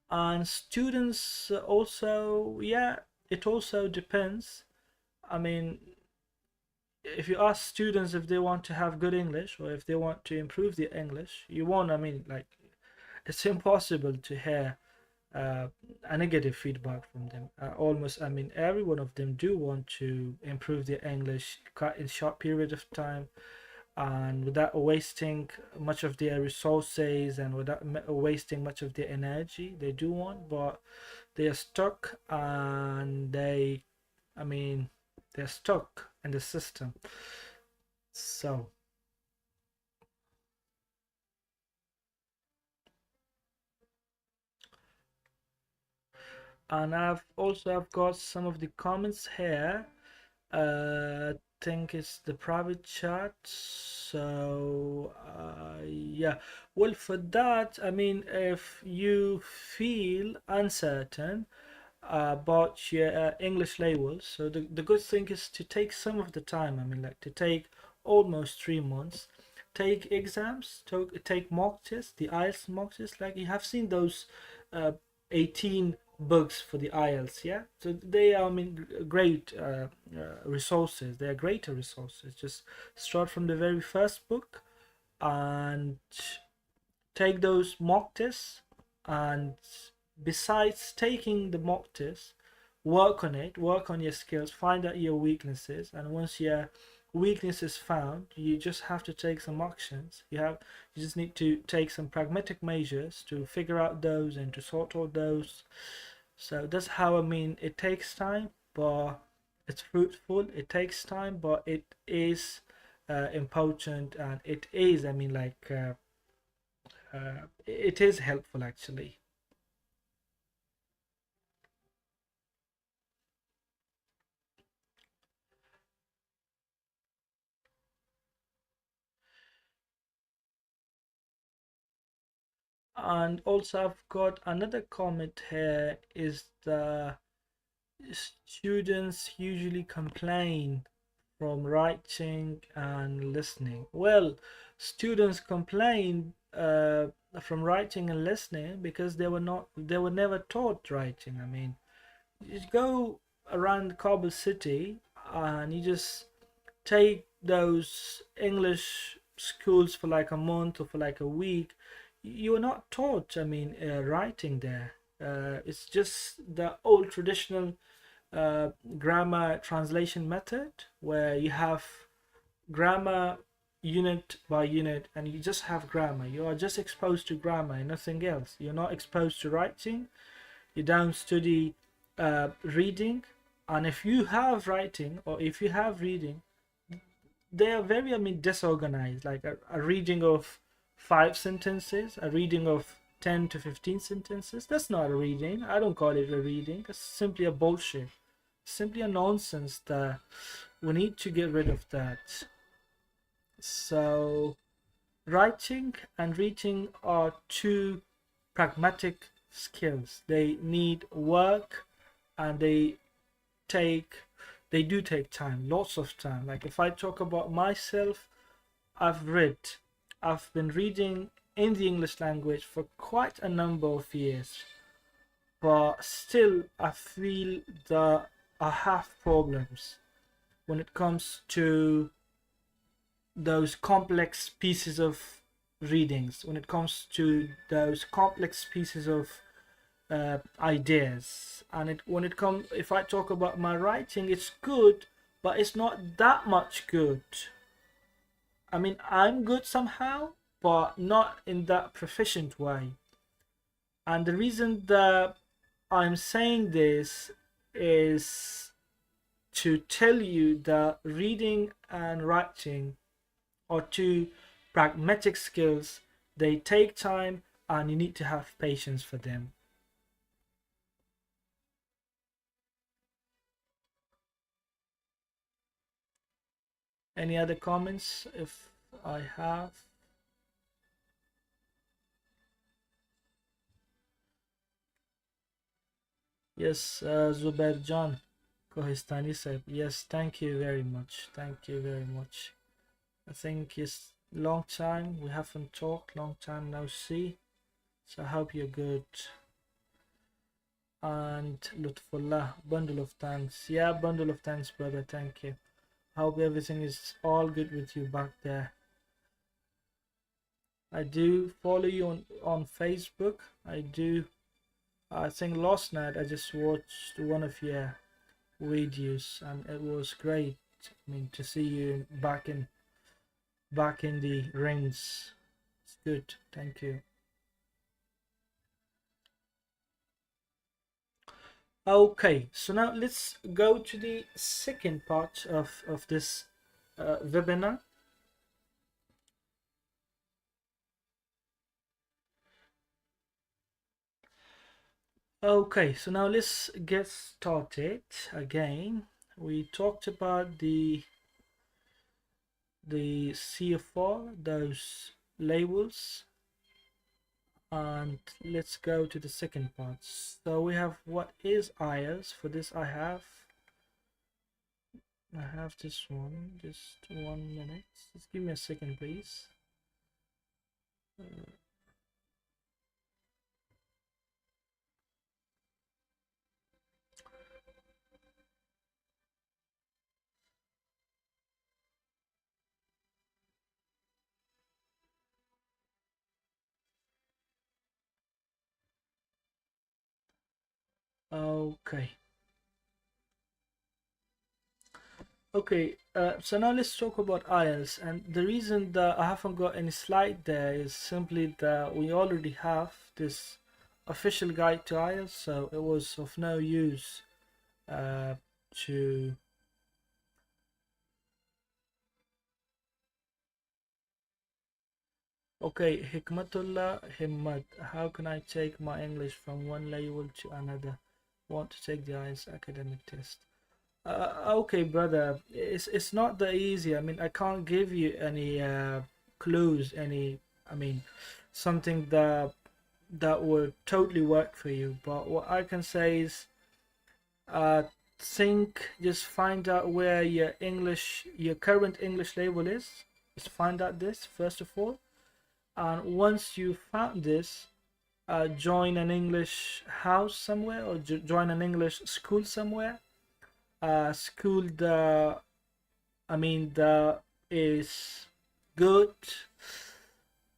And students also, yeah, it also depends. I mean, if you ask students if they want to have good English or if they want to improve their English, you won't. I mean, like, it's impossible to hear uh, a negative feedback from them. Almost, I mean, every one of them do want to improve their English in short period of time, and without wasting much of their resources and without wasting much of their energy. They do want, but they are stuck, and I mean, they're stuck in the system. So, and I've got some of the comments here. Think it's the private chat. So, yeah. Well, for that, I mean, if you feel uncertain about your English labels, so the good thing is to take some of the time. I mean, like, to take almost 3 months, take exams, take mock tests, the IELTS mock tests. Like, you have seen those 18 books for the IELTS, yeah. So they are, I mean, great resources. They are greater resources. Just start from the very first book and take those mock tests, and besides taking the mock test, work on it, work on your skills, find out your weaknesses, and once your weakness is found, you just have to take some actions. You just need to take some pragmatic measures to figure out those and to sort out those. So that's how, I mean, it takes time, but it's fruitful. It takes time, but it is important, and it is, I mean, like, it is helpful actually. And also, I've got another comment here is the students usually complain from writing and listening. Well, students complain from writing and listening because they were never taught writing. I mean, you go around Kabul city and you just take those English schools for like a month or for like a week, you are not taught, I mean, writing there. It's just the old traditional grammar translation method, where you have grammar unit by unit, and you just have grammar. You are just exposed to grammar and nothing else. You're not exposed to writing. You don't study reading. And if you have writing or if you have reading, they are very, disorganized. Like a reading of 5 sentences, a reading of 10 to 15 sentences. That's not a reading. I don't call it a reading. It's simply a bullshit. Simply a nonsense that we need to get rid of that. So, writing and reading are two pragmatic skills. They need work, and they do take time, lots of time. Like if I talk about myself, I've been reading in the English language for quite a number of years, but still I feel that I have problems when it comes to those complex pieces of readings, when it comes to those complex pieces of ideas. And when it comes, if I talk about my writing, it's good, but it's not that much good. I'm good somehow, but not in that proficient way. And the reason that I'm saying this is to tell you that reading and writing are two pragmatic skills. They take time, and you need to have patience for them. Any other comments if I have? Yes, Zubair John Kohistani said, yes, thank you very much. Thank you very much. I think it's long time. We haven't talked, long time no see. So I hope you're good. And Lutfullah, bundle of thanks. Yeah, bundle of thanks, brother. Thank you. Hope everything is all good with you back there. I do follow you on Facebook. I think last night I just watched one of your videos, and it was great. To see you back in the rings. It's good. Thank you. Okay, so now let's go to the second part of this webinar. Okay, so now let's get started again. We talked about the CFR, those labels, and let's go to the second part. So we have what is IELTS. For this I have this one. Just 1 minute. Just give me a second, please. Okay. Okay, so now let's talk about IELTS. And the reason that I haven't got any slide there is simply that we already have this official guide to IELTS, so it was of no use to Okay, Hikmatullah Himmat, how can I take my English from one level to another? Want to take the IELTS academic test. Okay, brother, it's not that easy. I can't give you any clues, something that will totally work for you. But what I can say is, just find out where your current English level is. Just find out this first of all, and once you found this, join an English house somewhere, or join an English school somewhere. School that is good,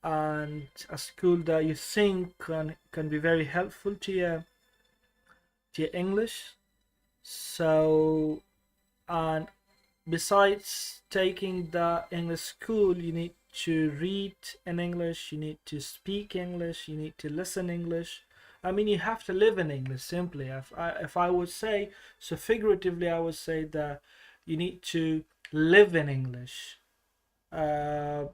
and a school that you think can be very helpful to your English. So, and besides taking the English school, you need to read in English, you need to speak English, you need to listen English. I mean, you have to live in English simply. If I would say, so figuratively, I would say that you need to live in English. Uh,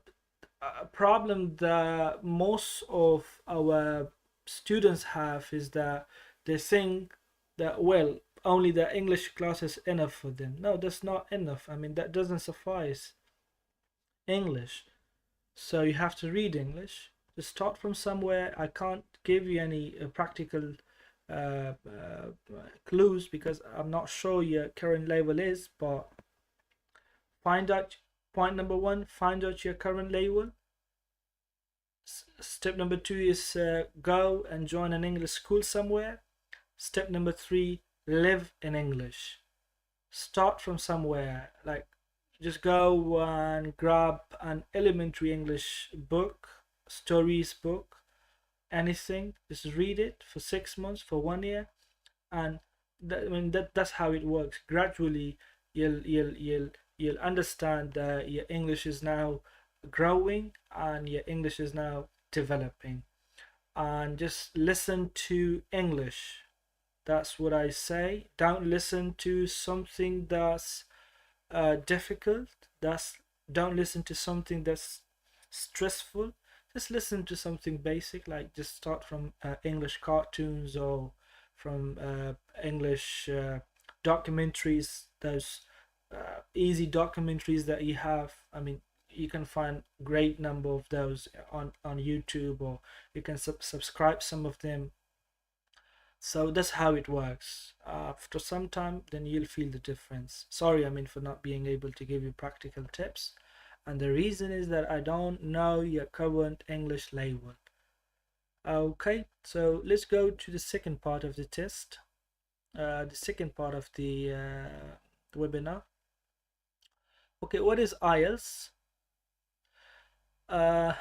a problem that most of our students have is that they think that, well, only the English class is enough for them. No, that's not enough. I mean, that doesn't suffice. English. So you have to read English. Just start from somewhere. I can't give you any practical clues because I'm not sure your current level is, but find out. Point number one, find out your current level. Step number two is go and join an English school somewhere. Step number three, live in English. Start from somewhere. Like, just go and grab an elementary English book, stories book, anything. Just read it for 6 months, for 1 year, and that's how it works. Gradually, you'll understand that your English is now growing and your English is now developing. And just listen to English. That's what I say. Don't listen to something that's difficult. That's Don't listen to something that's stressful. Just listen to something basic, like just start from English cartoons or from English documentaries. Those easy documentaries that you have. I mean, you can find great number of those on YouTube, or you can subscribe some of them. So that's how it works. After some time, then you'll feel the difference. Sorry, I mean, for not being able to give you practical tips. And the reason is that I don't know your current English level. Okay, so let's go to the second part of the test, the second part of the webinar. Okay, what is IELTS? Uh,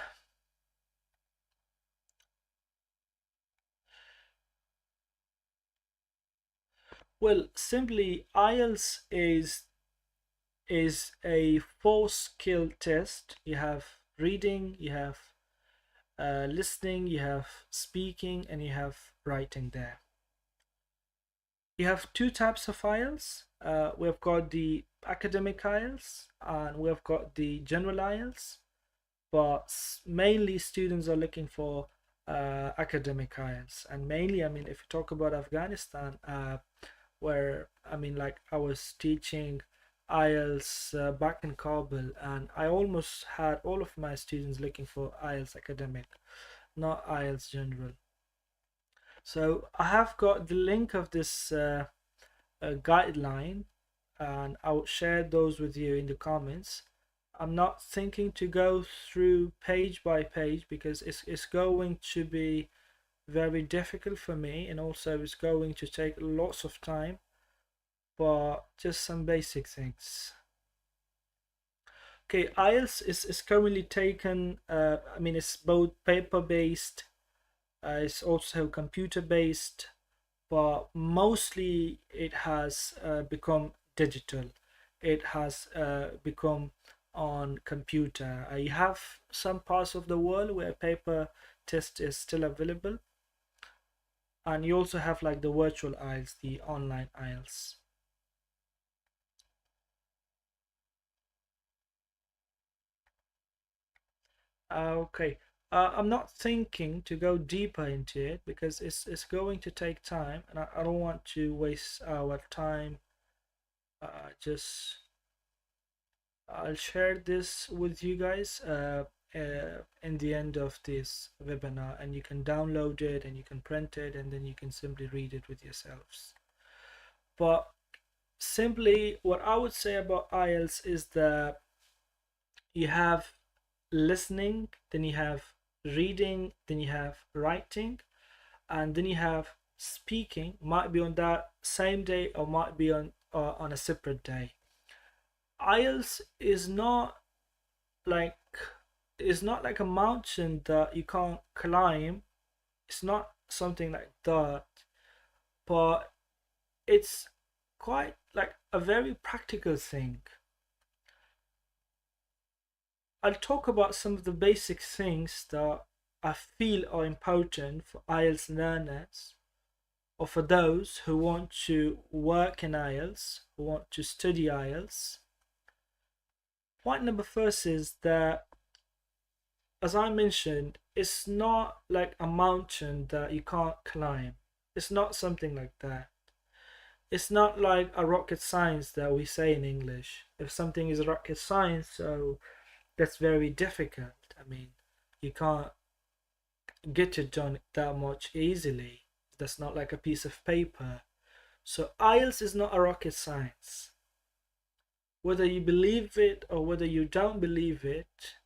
well, simply IELTS is a four-skill test. You have reading, you have listening, you have speaking, and you have writing there. You have two types of IELTS. We've got the academic IELTS and we've got the general IELTS, but mainly students are looking for academic IELTS. And mainly, I mean, if you talk about Afghanistan, where, I mean, like, I was teaching IELTS back in Kabul, and I almost had all of my students looking for IELTS academic, not IELTS general. So I have got the link of this guideline, and I'll share those with you in the comments. I'm not thinking to go through page by page because it's going to be very difficult for me, and also it's going to take lots of time, but just some basic things. Okay, IELTS is currently taken, I mean, it's both paper-based, it's also computer-based, but mostly it has become digital. It has become on computer. I have some parts of the world where paper test is still available, and you also have like the virtual IELTS, the online IELTS. Okay. I'm not thinking to go deeper into it because it's going to take time, and I don't want to waste our time. Just I'll share this with you guys in the end of this webinar, and you can download it and you can print it, and then you can simply read it with yourselves. But simply, what I would say about IELTS is that you have listening, then you have reading, then you have writing, and then you have speaking. Might be on that same day or might be on a separate day. IELTS like is not like a mountain that you can't climb. It's not something like that, but it's quite like a very practical thing. I'll talk about some of the basic things that I feel are important for IELTS learners or for those who want to work in IELTS, who want to study IELTS. Point number first is that, as I mentioned, it's not like a mountain that you can't climb. It's not something like that. It's not like a rocket science that we say in English. If something is rocket science, so that's very difficult. I mean, you can't get it done that much easily. That's not like a piece of paper. So IELTS is not a rocket science. Whether you believe it or whether you don't believe it,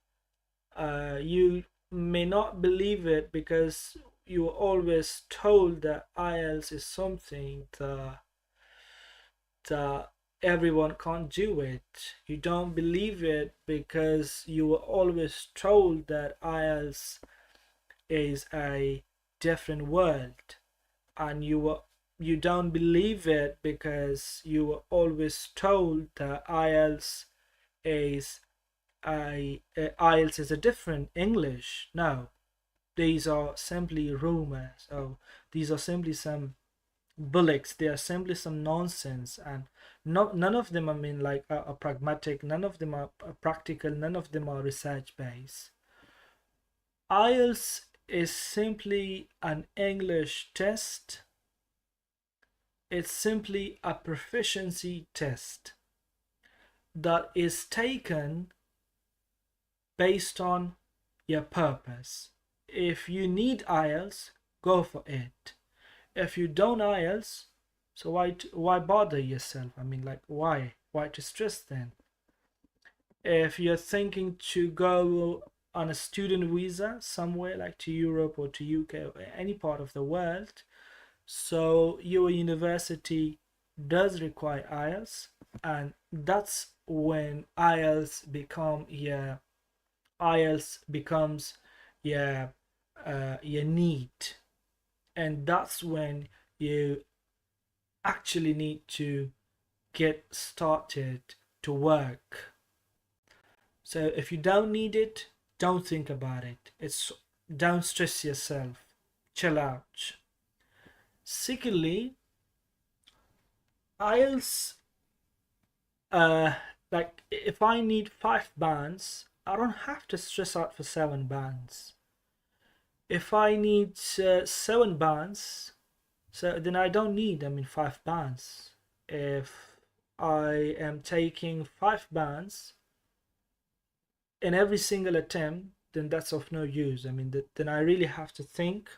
you may not believe it because you were always told that IELTS is something that everyone can't do it. You don't believe it because you were always told that IELTS is a different world, and you don't believe it because you were always told that is IELTS is a different English. No, these are simply rumors. Oh, these are simply some bullocks. They are simply some nonsense, and none of them, I mean, like are pragmatic. None of them are practical. None of them are research based. IELTS is simply an English test. It's simply a proficiency test that is taken based on your purpose. If you need IELTS, go for it. If you don't IELTS, so why bother yourself? I mean, like, why to stress then? If you're thinking to go on a student visa somewhere like to Europe or to UK or any part of the world, so your university does require IELTS, and that's when IELTS becomes your need, and that's when you actually need to get started to work. So if you don't need it, don't think about it. Don't stress yourself. Chill out. Secondly, IELTS, like if I need 5 bands, I don't have to stress out for 7 bands. If I need 7 bands, so then I don't need, 5 bands. If I am taking 5 bands in every single attempt, then that's of no use. Then I really have to think,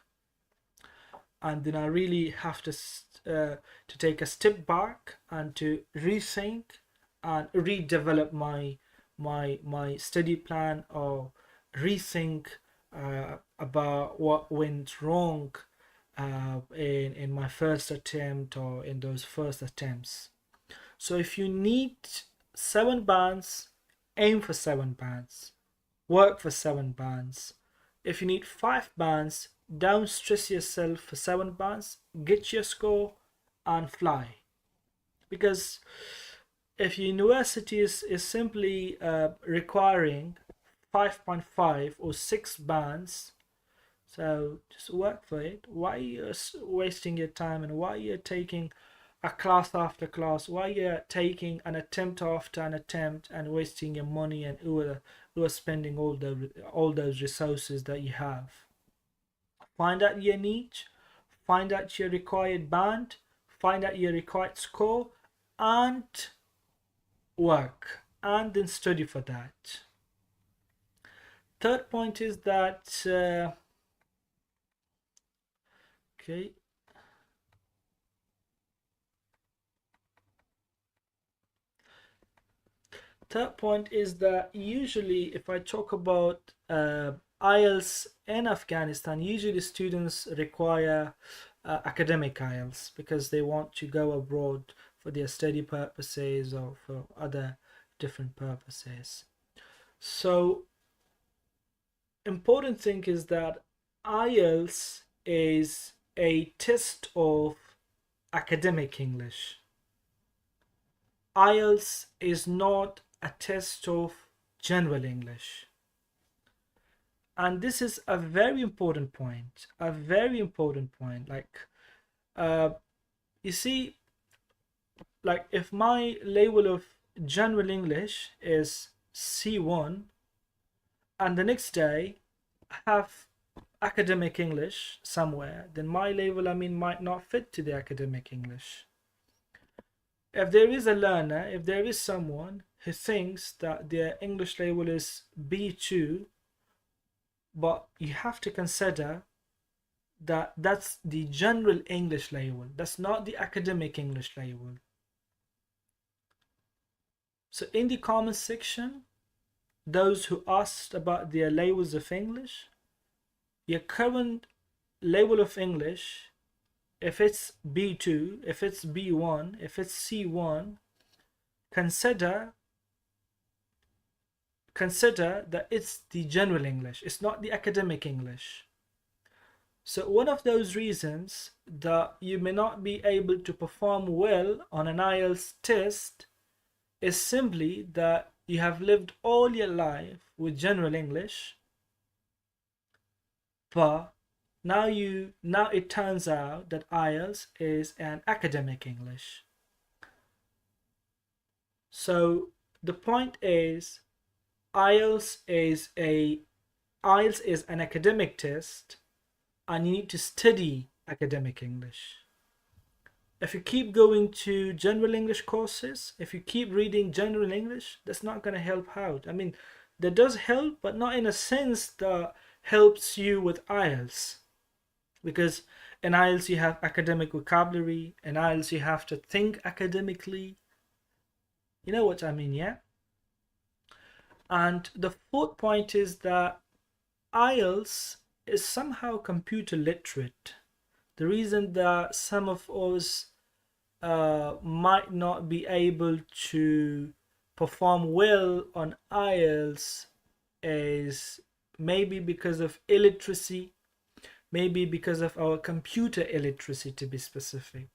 and then I really have to take a step back and to rethink and redevelop my study plan, or rethink about what went wrong in my first attempt or in those first attempts. So if you need 7 bands, aim for 7 bands, work for 7 bands. If you need 5 bands, don't stress yourself for 7 bands, get your score and fly. Because if your university is simply requiring 5.5 or 6 bands, so just work for it. Why you're wasting your time, and why you're taking a class after class, why you're taking an attempt after an attempt and wasting your money, and you are spending all those resources that you have. Find out your niche, find out your required band, find out your required score, and work, and then study for that. Third point is that okay. Third point is that usually, if I talk about IELTS in Afghanistan, usually students require academic IELTS because they want to go abroad for their study purposes or for other different purposes. So, important thing is that IELTS is a test of academic English. IELTS is not a test of general English. And this is a very important point, a very important point. Uh, you see, like if my level of general English is C1, and the next day I have academic English somewhere, then my level, might not fit to the academic English. If there is a learner, if there is someone who thinks that their English level is B2, but you have to consider that that's the general English level, that's not the academic English level. So in the comments section, those who asked about their levels of English, your current level of English, if it's B2, if it's B1, if it's C1, consider that it's the general English, it's not the academic English. So one of those reasons that you may not be able to perform well on an IELTS test is simply that you have lived all your life with general English, but now it turns out that IELTS is an academic English. So the point is, IELTS is an academic test, and you need to study academic English. If you keep going to general English courses, if you keep reading general English, that's not going to help out. That does help, but not in a sense that helps you with IELTS. Because in IELTS you have academic vocabulary, in IELTS you have to think academically. You know what I mean, yeah? And the fourth point is that IELTS is somehow computer literate. The reason that some of us might not be able to perform well on IELTS is maybe because of illiteracy, maybe because of our computer illiteracy, to be specific.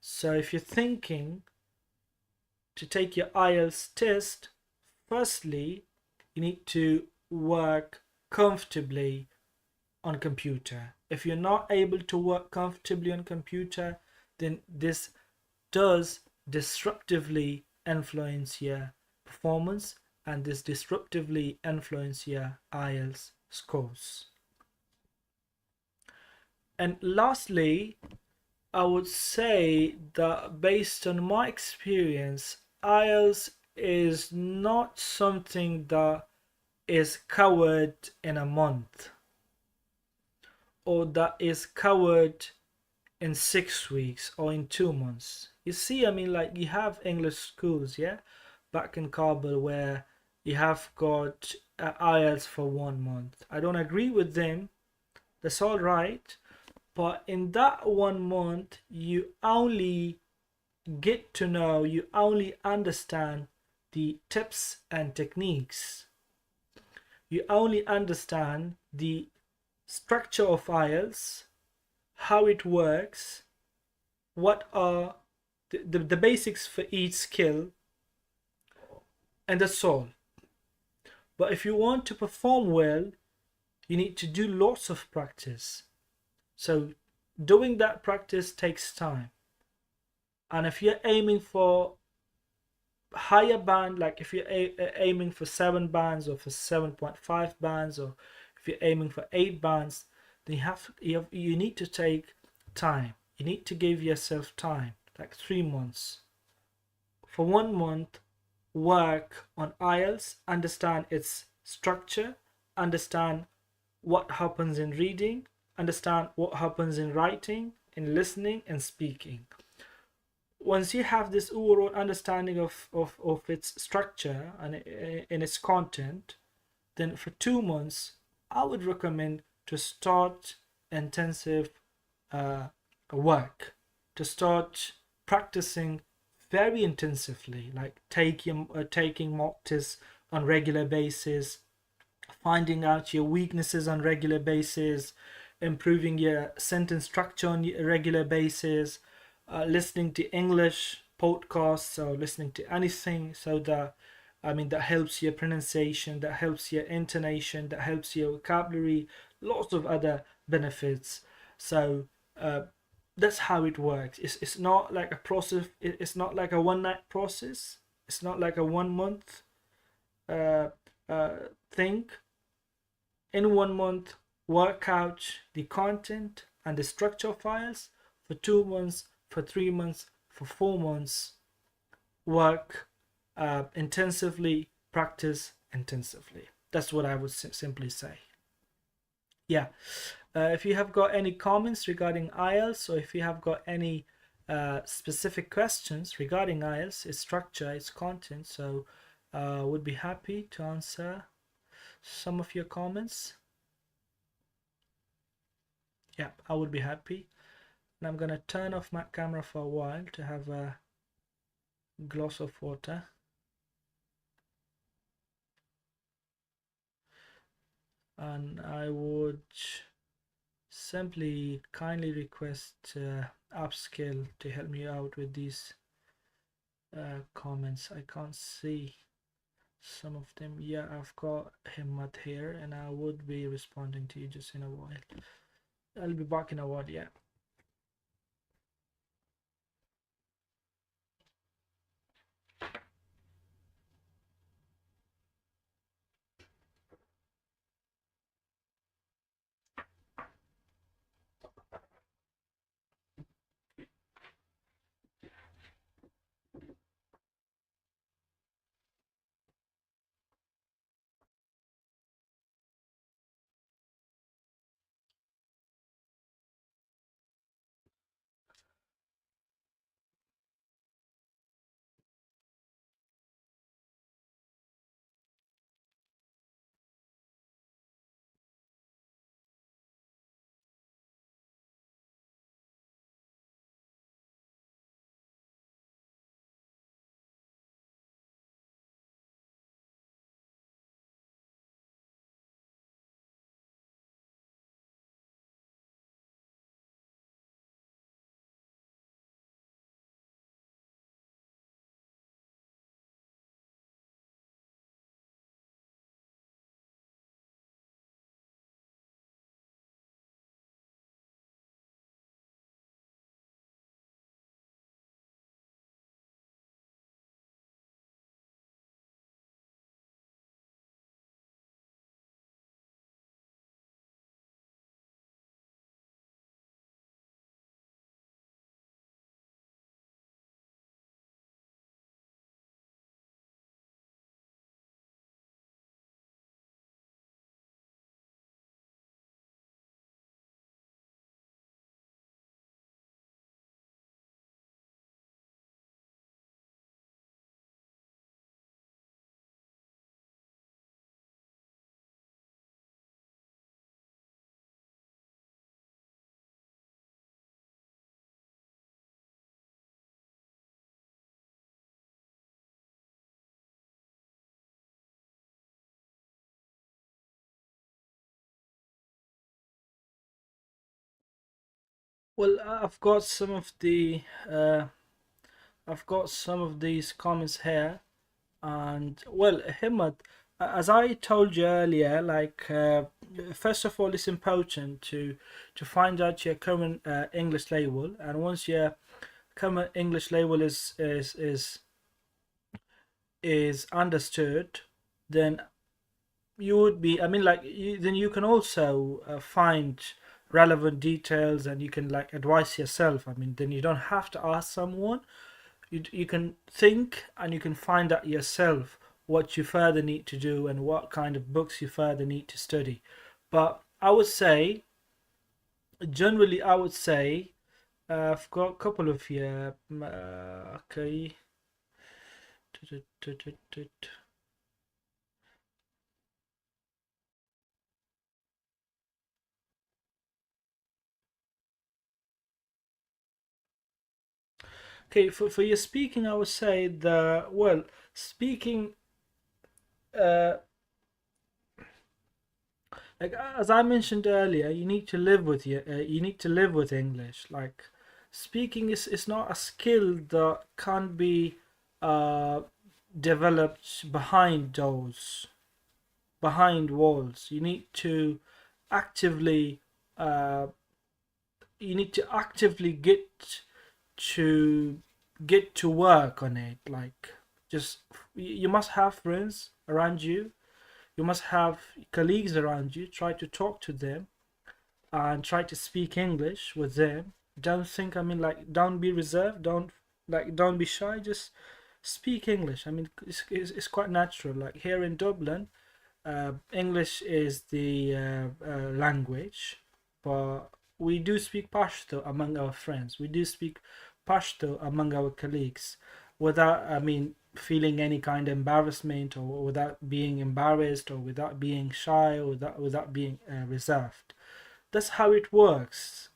So if you're thinking to take your IELTS test, firstly, you need to work comfortably on computer. If you're not able to work comfortably on computer, then this does disruptively influence your performance, and this disruptively influence your IELTS scores. And lastly, I would say that based on my experience, IELTS is not something that is covered in a month, or that is covered in 6 weeks or in 2 months. You see, like you have English schools, yeah, back in Kabul, where you have got IELTS for 1 month. I don't agree with them. That's all right. But in that 1 month, you only get to know, you only understand the tips and techniques. You only understand the structure of IELTS, how it works, what are the basics for each skill, and that's all. But if you want to perform well, you need to do lots of practice. So doing that practice takes time. And if you're aiming for higher band, like if you're aiming for 7 bands or for 7.5 bands, or if you're aiming for 8 bands, then you need to take time. You need to give yourself time, like 3 months. For 1 month, work on IELTS, understand its structure, understand what happens in reading, understand what happens in writing, in listening, and speaking. Once you have this overall understanding of its structure and in its content, then for 2 months, I would recommend to start intensive work, to start practicing very intensively, like taking mock tests on regular basis, finding out your weaknesses on regular basis, improving your sentence structure on a regular basis, listening to English podcasts or listening to anything, so that that helps your pronunciation, that helps your intonation, that helps your vocabulary, lots of other benefits. So that's how it works. It's not like a process. It's not like a one night process. It's not like a 1 month uh, thing. In 1 month, work out the content and the structure files. For 2 months, for 3 months, for 4 months, work intensively, practice intensively. That's what I would simply say. Yeah. If you have got any comments regarding IELTS, or if you have got any specific questions regarding IELTS, its structure, its content, so would be happy to answer some of your comments. Yeah, I would be happy. And I'm gonna turn off my camera for a while to have a glass of water. And I would simply kindly request Upskill to help me out with these comments. I can't see some of them. Yeah, I've got Himmat here, and I would be responding to you just in a while. I'll be back in a while. Yeah. Well, I've got some of these comments here, and well, Himmat, as I told you earlier, like first of all, it's important to find out your common English label, and once your common English label is understood, then you would be. Then you can also find relevant details, and you can like advise yourself. Then you don't have to ask someone. You can think, and you can find out yourself what you further need to do and what kind of books you further need to study. But I would say, generally, I've got a couple of here. Okay. Okay, for your speaking, I would say speaking, uh, like as I mentioned earlier, you need to live with English. Like Speaking is not a skill that can't be uh, developed behind doors, behind walls. Actively uh, you need to actively to get to work on it. Like, just, you must have friends around you. You must have colleagues around you. Try to talk to them and try to speak English with them. Don't think, I mean, like, don't be reserved. Don't be shy. Just speak English. I mean, it's quite natural. Like here in Dublin, English is the language, but we do speak Pashto among our friends. We do speak Pashto among our colleagues without, I mean, feeling any kind of embarrassment, or without being embarrassed, or without being shy, or without being reserved. That's how it works.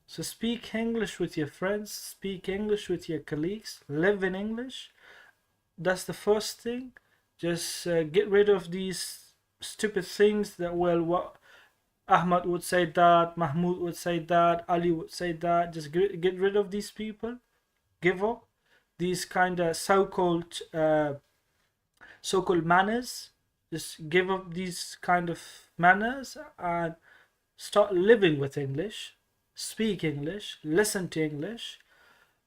So speak English with your friends, speak English with your colleagues, live in English. That's the first thing. Just get rid of these stupid things that, well, what Ahmad would say that, Mahmoud would say that, Ali would say that. Just get rid of these people. Give up these kind of so-called manners. Just give up these kind of manners and start living with English. Speak English. Listen to English.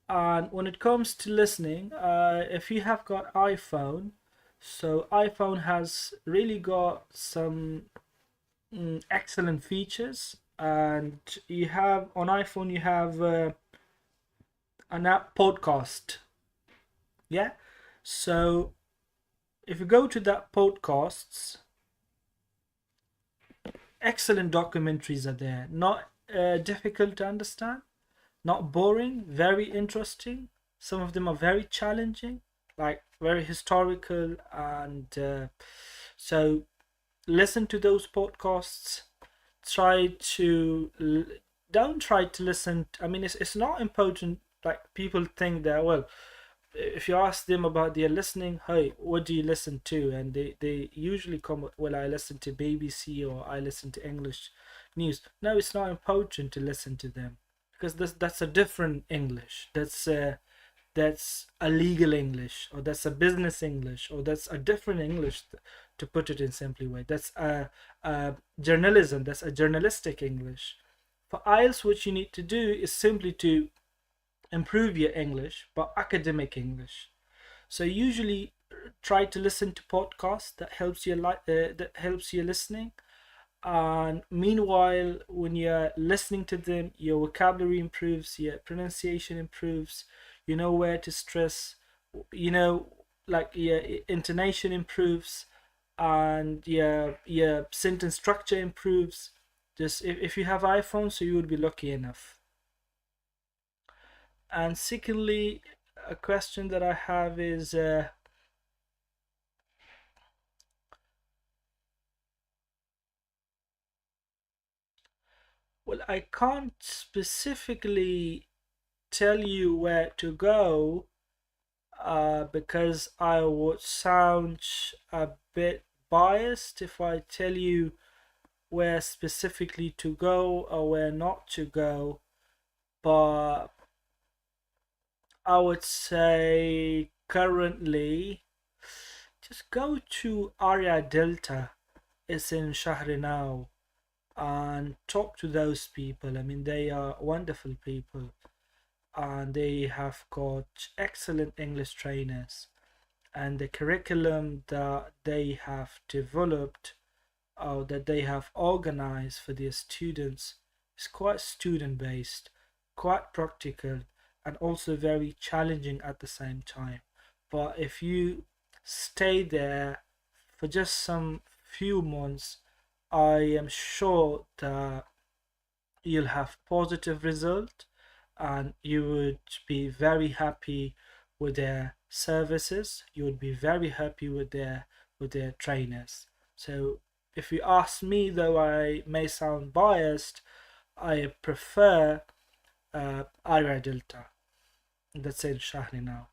And when it comes to listening, if you have got iPhone, so iPhone has really got some excellent features. And you have on iPhone, you have an app podcast. Yeah. So if you go to that podcasts, excellent documentaries are there. Not difficult to understand, not boring, very interesting. Some of them are very challenging, like very historical. And so listen to those podcasts. Try to don't try to listen. I mean, it's not important. Like, people think that, well, if you ask them about their listening, hey, what do you listen to? And they usually come with, well, I listen to BBC, or I listen to English news. No, it's not important to listen to them, because that's a different English. That's a legal English, or that's a business English, or that's a different English, to put it in simply way. That's a journalism. That's a journalistic English. For IELTS, what you need to do is simply to improve your English, but academic English. So usually try to listen to podcasts that helps you listening. And meanwhile, when you're listening to them, your vocabulary improves, your pronunciation improves, you know where to stress, you know, like your intonation improves, and your sentence structure improves. Just, if you have iPhone, so you would be lucky enough. And secondly, a question that I have is, well, I can't specifically tell you where to go, because I would sound a bit biased if I tell you where specifically to go or where not to go. But I would say currently, just go to Area Delta. It's in Shahri now, and talk to those people. I mean, they are wonderful people, and they have got excellent English trainers. And the curriculum that they have developed, or that they have organized for their students, is quite student based, quite practical, and also very challenging at the same time. But if you stay there for just some few months, I am sure that you'll have positive result, and you would be very happy with their services. You would be very happy with their trainers. So if you ask me, though I may sound biased, I prefer Ira Delta. That's in Shahri now.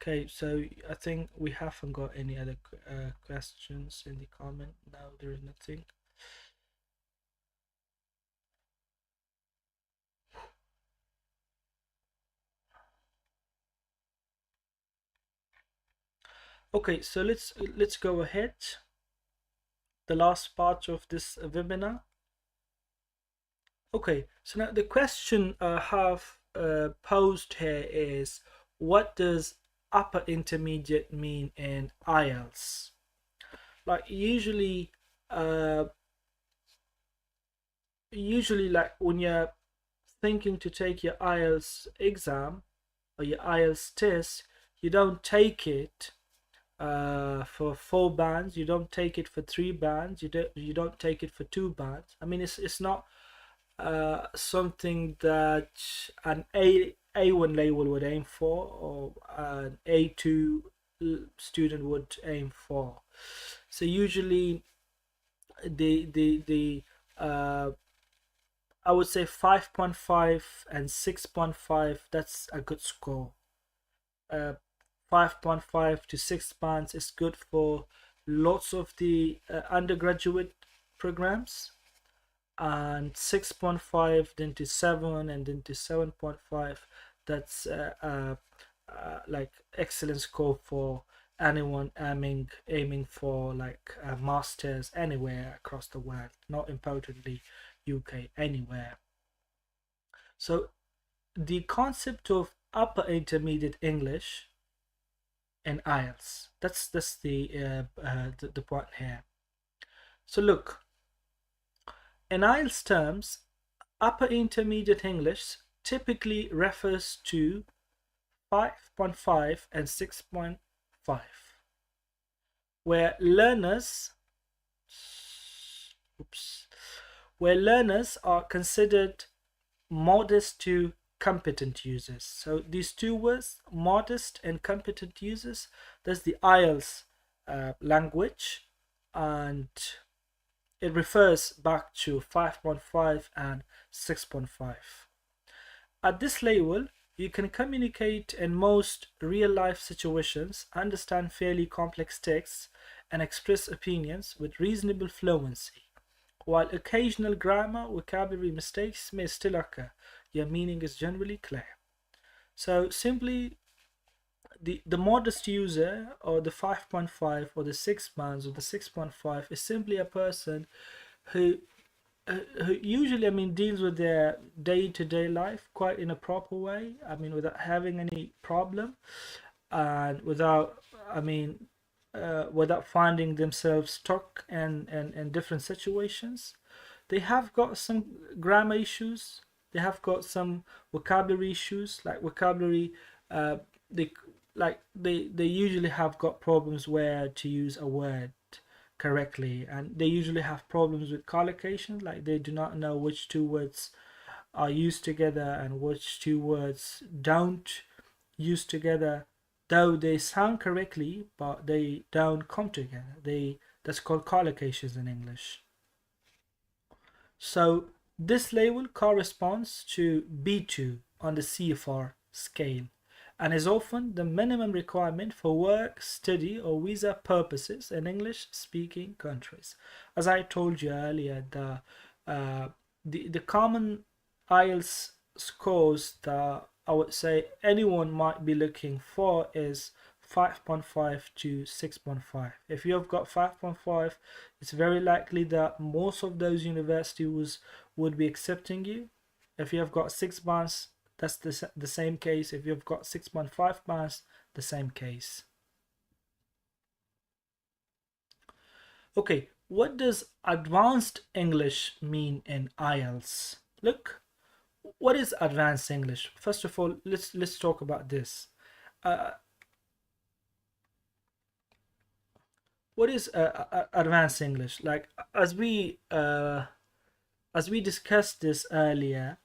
Okay, so I think we haven't got any other questions in the comment. No, there is nothing. Okay, so let's go ahead. The last part of this webinar. Okay, so now the question I have posed here is, what does upper intermediate mean in IELTS? Like uh, usually like when you're thinking to take your IELTS exam or your IELTS test, you don't take it for 4 bands. You don't take it for 3 bands. You don't take it for 2 bands. I mean, it's not something that an A1 label would aim for, or an A2 student would aim for. So usually the I would say 5.5 and 6.5, that's a good score. uh, 5.5 to 6 bands is good for lots of the undergraduate programs, and 6.5 then to 7 and then to 7.5, that's like excellent score for anyone aiming for like a masters anywhere across the world, not importantly UK, anywhere. So the concept of upper intermediate English and IELTS. That's the point here. So look, in IELTS terms, upper intermediate English typically refers to 5.5 and 6.5, where learners oops, where learners are considered modest to competent users. So these two words, modest and competent users, that's the IELTS language, and it refers back to 5.5 and 6.5. At this level, you can communicate in most real life situations, understand fairly complex texts, and express opinions with reasonable fluency. While occasional grammar vocabulary mistakes may still occur, your meaning is generally clear. So simply, the modest user, or the 5.5 or the 6 bands or the 6.5, is simply a person who who usually, I mean, deals with their day-to-day life quite in a proper way. I mean, without having any problem, and without, I mean, without finding themselves stuck in different situations. They have got some grammar issues. They have got some vocabulary issues, like vocabulary. Uh, they they usually have got problems where to use a word correctly, and they usually have problems with collocation, like they do not know which two words are used together and which two words don't use together, though they sound correctly but they don't come together. That's called collocations in English. So this level corresponds to B2 on the CFR scale, and is often the minimum requirement for work, study, or visa purposes in English speaking countries. As I told you earlier, uh, the common IELTS scores that I would say anyone might be looking for is 5.5 to 6.5. If you have got 5.5, it's very likely that most of those universities would be accepting you. If you have got 6 bands, that's the same case. If you've got 6.5 bands, the same case. Okay, what does advanced English mean in IELTS? Look, what is advanced English? First of all, let's talk about this. Uh, what is advanced English? Like, as we discussed this earlier,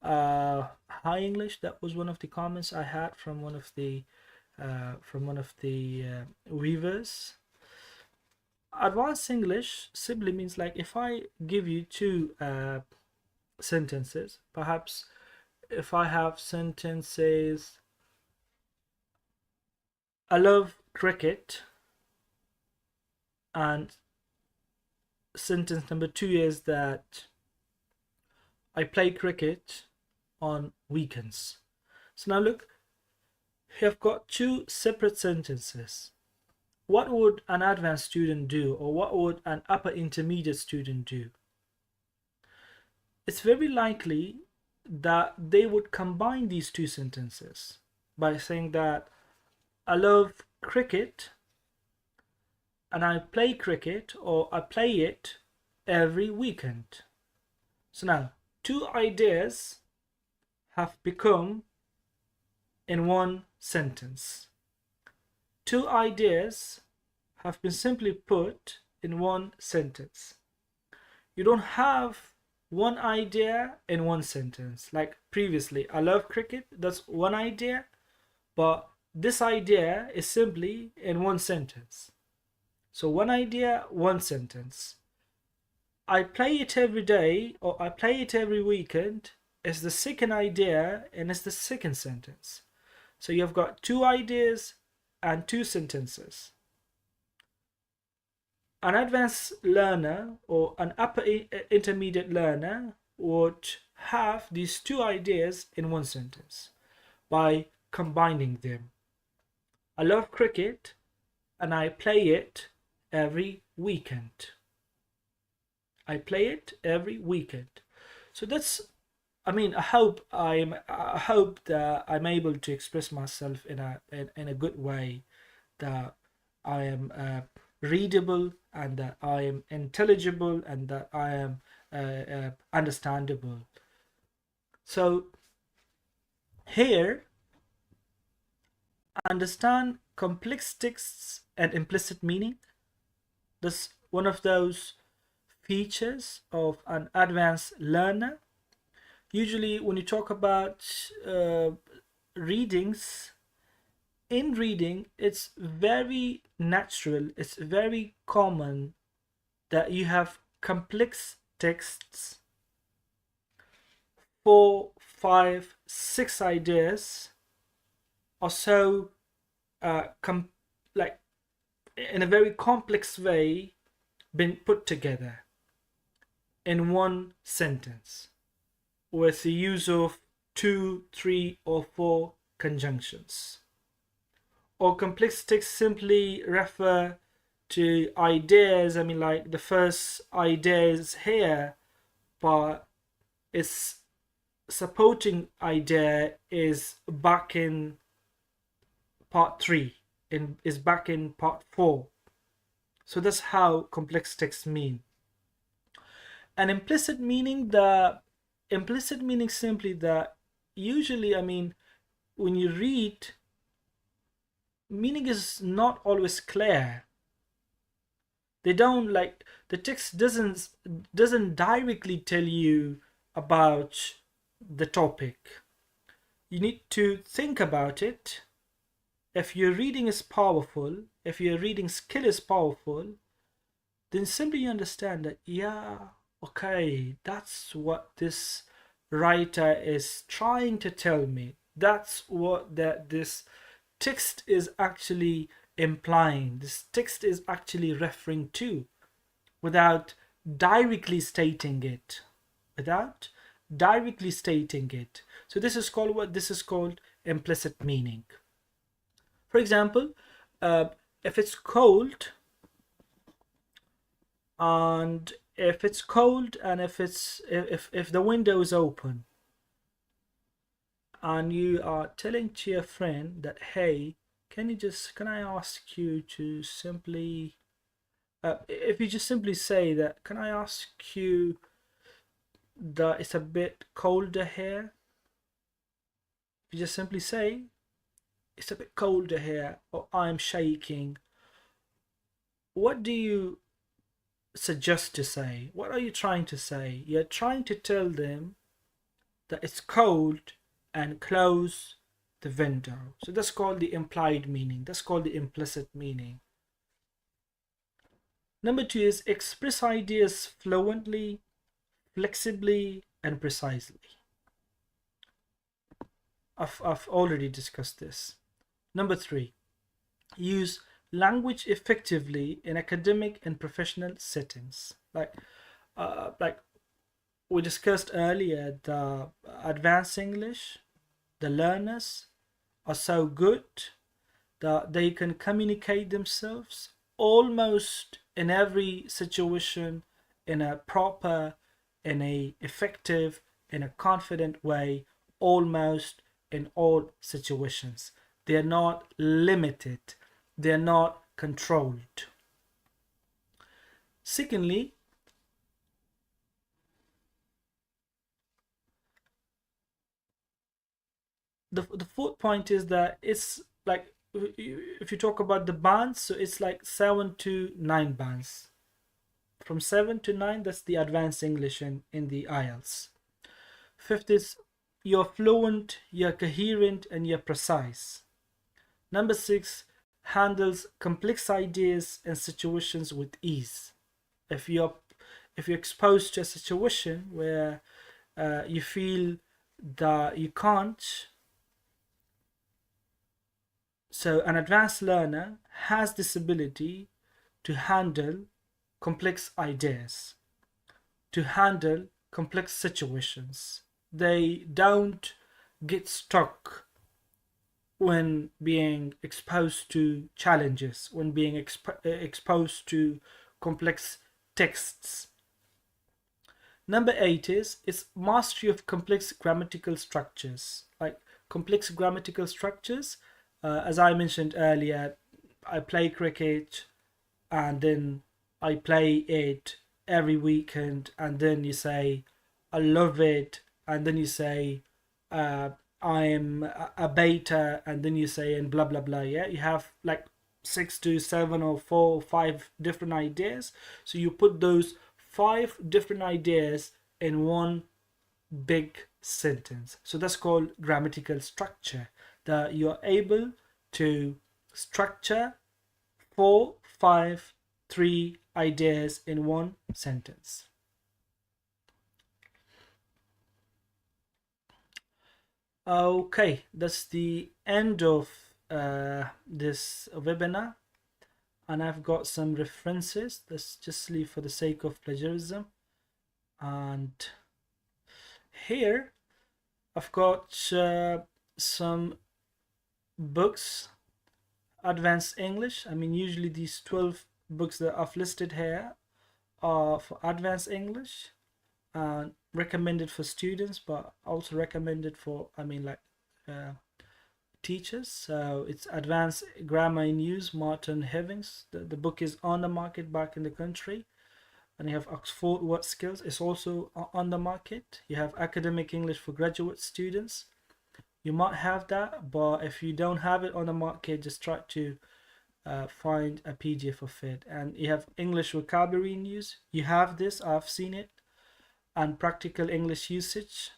high English, that was one of the comments I had from one of the weavers. Advanced English simply means, like, if I give you two sentences, perhaps if I have sentences, I love cricket, and sentence number 2 is that I play cricket on weekends. So now look, we have got two separate sentences. what would an advanced student do, or what would an upper intermediate student do? It's very likely that they would combine these two sentences by saying that I love cricket and I play cricket, or I play it every weekend. So now, two ideas have become in one sentence. Two ideas have been simply put in one sentence. You don't have one idea in one sentence. Like previously, I love cricket, that's one idea, but this idea is simply in one sentence. So one idea, one sentence. I play it every day, or I play it every weekend is the second idea, and it's the second sentence. So you've got two ideas and two sentences. An advanced learner or an upper intermediate learner would have these two ideas in one sentence by combining them. I love cricket and I play it every weekend. I play it every weekend. So that's, I hope that I'm able to express myself in a good way, that I am readable, and that I am intelligible, and that I am understandable. So here, understand complex texts and implicit meaning. That's one of those features of an advanced learner. Usually when you talk about readings, in reading, it's very natural, it's very common that you have complex texts, 4, 5, 6 ideas or so, like in a very complex way, been put together in one sentence with the use of 2, 3, or 4 conjunctions. Or complex texts simply refer to ideas. Like the first idea is here, but its supporting idea is back in part 3, is back in part 4. So that's how complex texts mean. An implicit meaning, simply that usually, when you read, meaning is not always clear. They don't, like, the text doesn't directly tell you about the topic. You need to think about it. If your reading is powerful, if your reading skill is powerful, then simply you understand that, yeah, okay, that's what this writer is trying to tell me. That's what this text is actually implying. This text is actually referring to, without directly stating it. So this is called implicit meaning. For example, if it's cold, and if the window is open, and you are telling to your friend that, hey, can I ask you to simply, if you just simply say that, can I ask you that it's a bit colder here? If you just simply say, it's a bit colder here, or I'm shaking, what do you suggest to say? What are you trying to say? You're trying to tell them that it's cold and close the window. So that's called the implied meaning. That's called the implicit meaning. Number 2 is express ideas fluently, flexibly, and precisely. I've already discussed this. Number 3, use language effectively in academic and professional settings. Like we discussed earlier, the advanced English, the learners are so good that they can communicate themselves almost in every situation in a proper, in a effective, in a confident way, almost in all situations. They are not limited, they are not controlled. Secondly, the fourth point is that it's like, if you talk about the bands, so it's like 7 to 9 bands. From 7 to 9, that's the advanced English in the IELTS. Fifth is you're fluent, you're coherent, and you're precise. Number 6, handles complex ideas and situations with ease. If you're exposed to a situation where you feel that you can't, so an advanced learner has this ability to handle complex ideas, to handle complex situations. They don't get stuck when being exposed to challenges, when being exposed to complex texts. Number 8 is it's mastery of complex grammatical structures. Like complex grammatical structures, as I mentioned earlier, I play cricket and then I play it every weekend, and then you say, I love it, and then you say, uh, I'm a beta, and then you say, and blah blah blah. Yeah, you have like 6 to 7 or 4 or 5 different ideas. So you put those 5 different ideas in one big sentence. So that's called grammatical structure. That you're able to structure 4, 5, 3 ideas in one sentence. Okay, that's the end of this webinar, and I've got some references. Let's just leave for the sake of plagiarism. And here I've got some books. Advanced English. I mean, usually these 12 books that I've listed here are for advanced English, and recommended for students, but also recommended for, I mean, like teachers. So it's Advanced Grammar in Use, Martin Hevings. The book is on the market back in the country. And you have Oxford Word Skills. It's also on the market. You have Academic English for graduate students. You might have that, but if you don't have it on the market, just try to find a PDF of it. And you have English Vocabulary in Use. You have this, I've seen it. And Practical English Usage.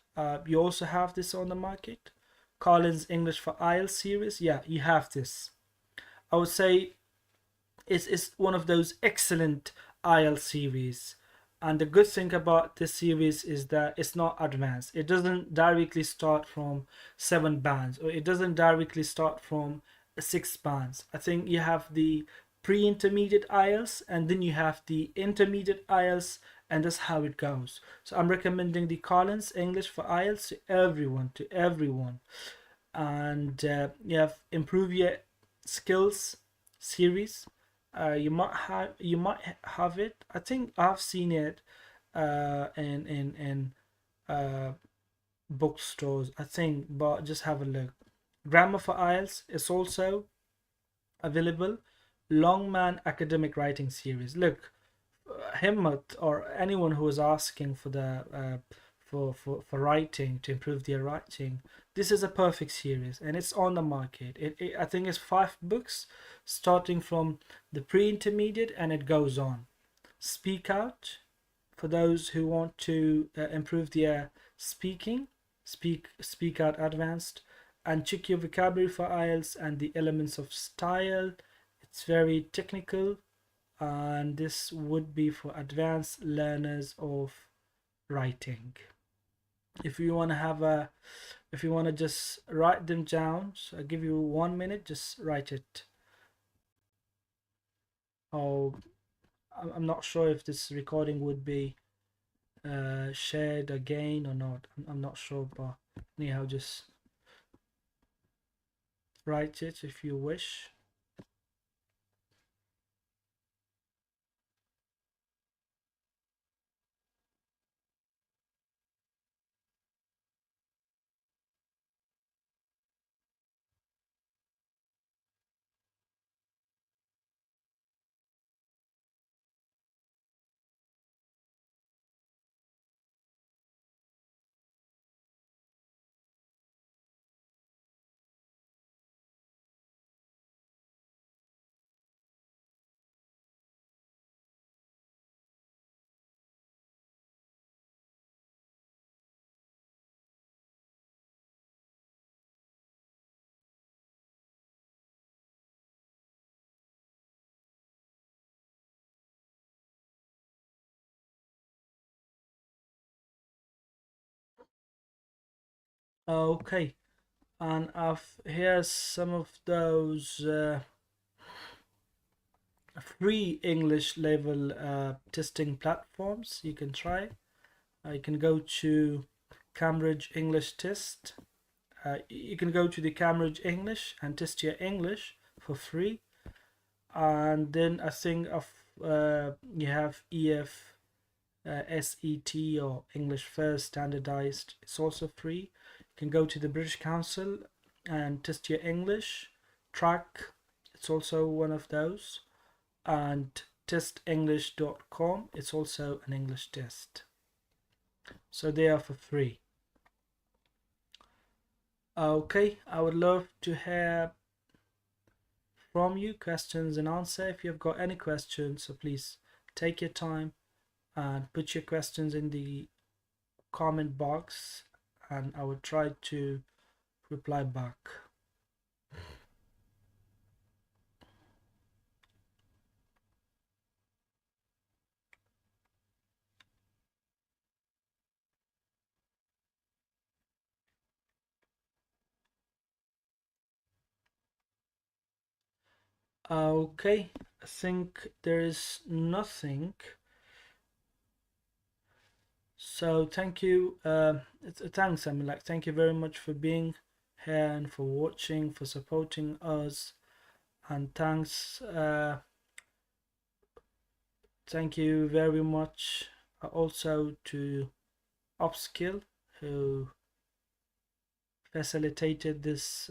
You also have this on the market. Collins English for IELTS series. Yeah, you have this. I would say it's one of those excellent IELTS series. And the good thing about this series is that it's not advanced. It doesn't directly start from 7 bands, or it doesn't directly start from 6 bands. I think you have the pre-intermediate IELTS, and then you have the intermediate IELTS, and that's how it goes. So I'm recommending the Collins English for IELTS to everyone. And you have Improve Your Skills series. You might have it. I think I've seen it in bookstores, I think, but just have a look. Grammar for IELTS is also available. Longman Academic Writing Series. Look, Himmat or anyone who is asking for the for writing, to improve their writing, this is a perfect series, and it's on the market. I think it's 5 books starting from the pre-intermediate, and it goes on. Speak Out, for those who want to improve their speaking. Speak Out Advanced, and Check Your Vocabulary for IELTS, and the Elements of Style. It's very technical, and this would be for advanced learners of writing. If you want to just write them down, so I'll give you 1 minute, just write it. Oh, I'm not sure if this recording would be shared again or not. I'm not sure, but anyhow, just write it if you wish. Okay, and here's some of those free English level testing platforms you can try. You can go to Cambridge English Test. You can go to the Cambridge English and test your English for free. And then I think you have SET or English First Standardized. It's also free. You can go to the British Council and test your English. Track, it's also one of those. And testenglish.com, it's also an English test. So they are for free. Okay, I would love to hear from you, questions and answer. If you've got any questions, so please take your time and put your questions in the comment box, and I will try to reply back. Okay, I think there is nothing. So thank you. Thanks. I mean, like, thank you very much for being here and for watching, for supporting us, and thanks. Thank you very much also to Upskill who facilitated this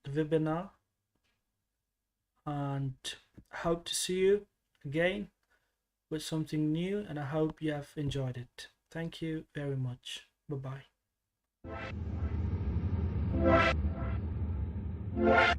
webinar, and hope to see you again with something new, and I hope you have enjoyed it. Thank you very much. Bye bye.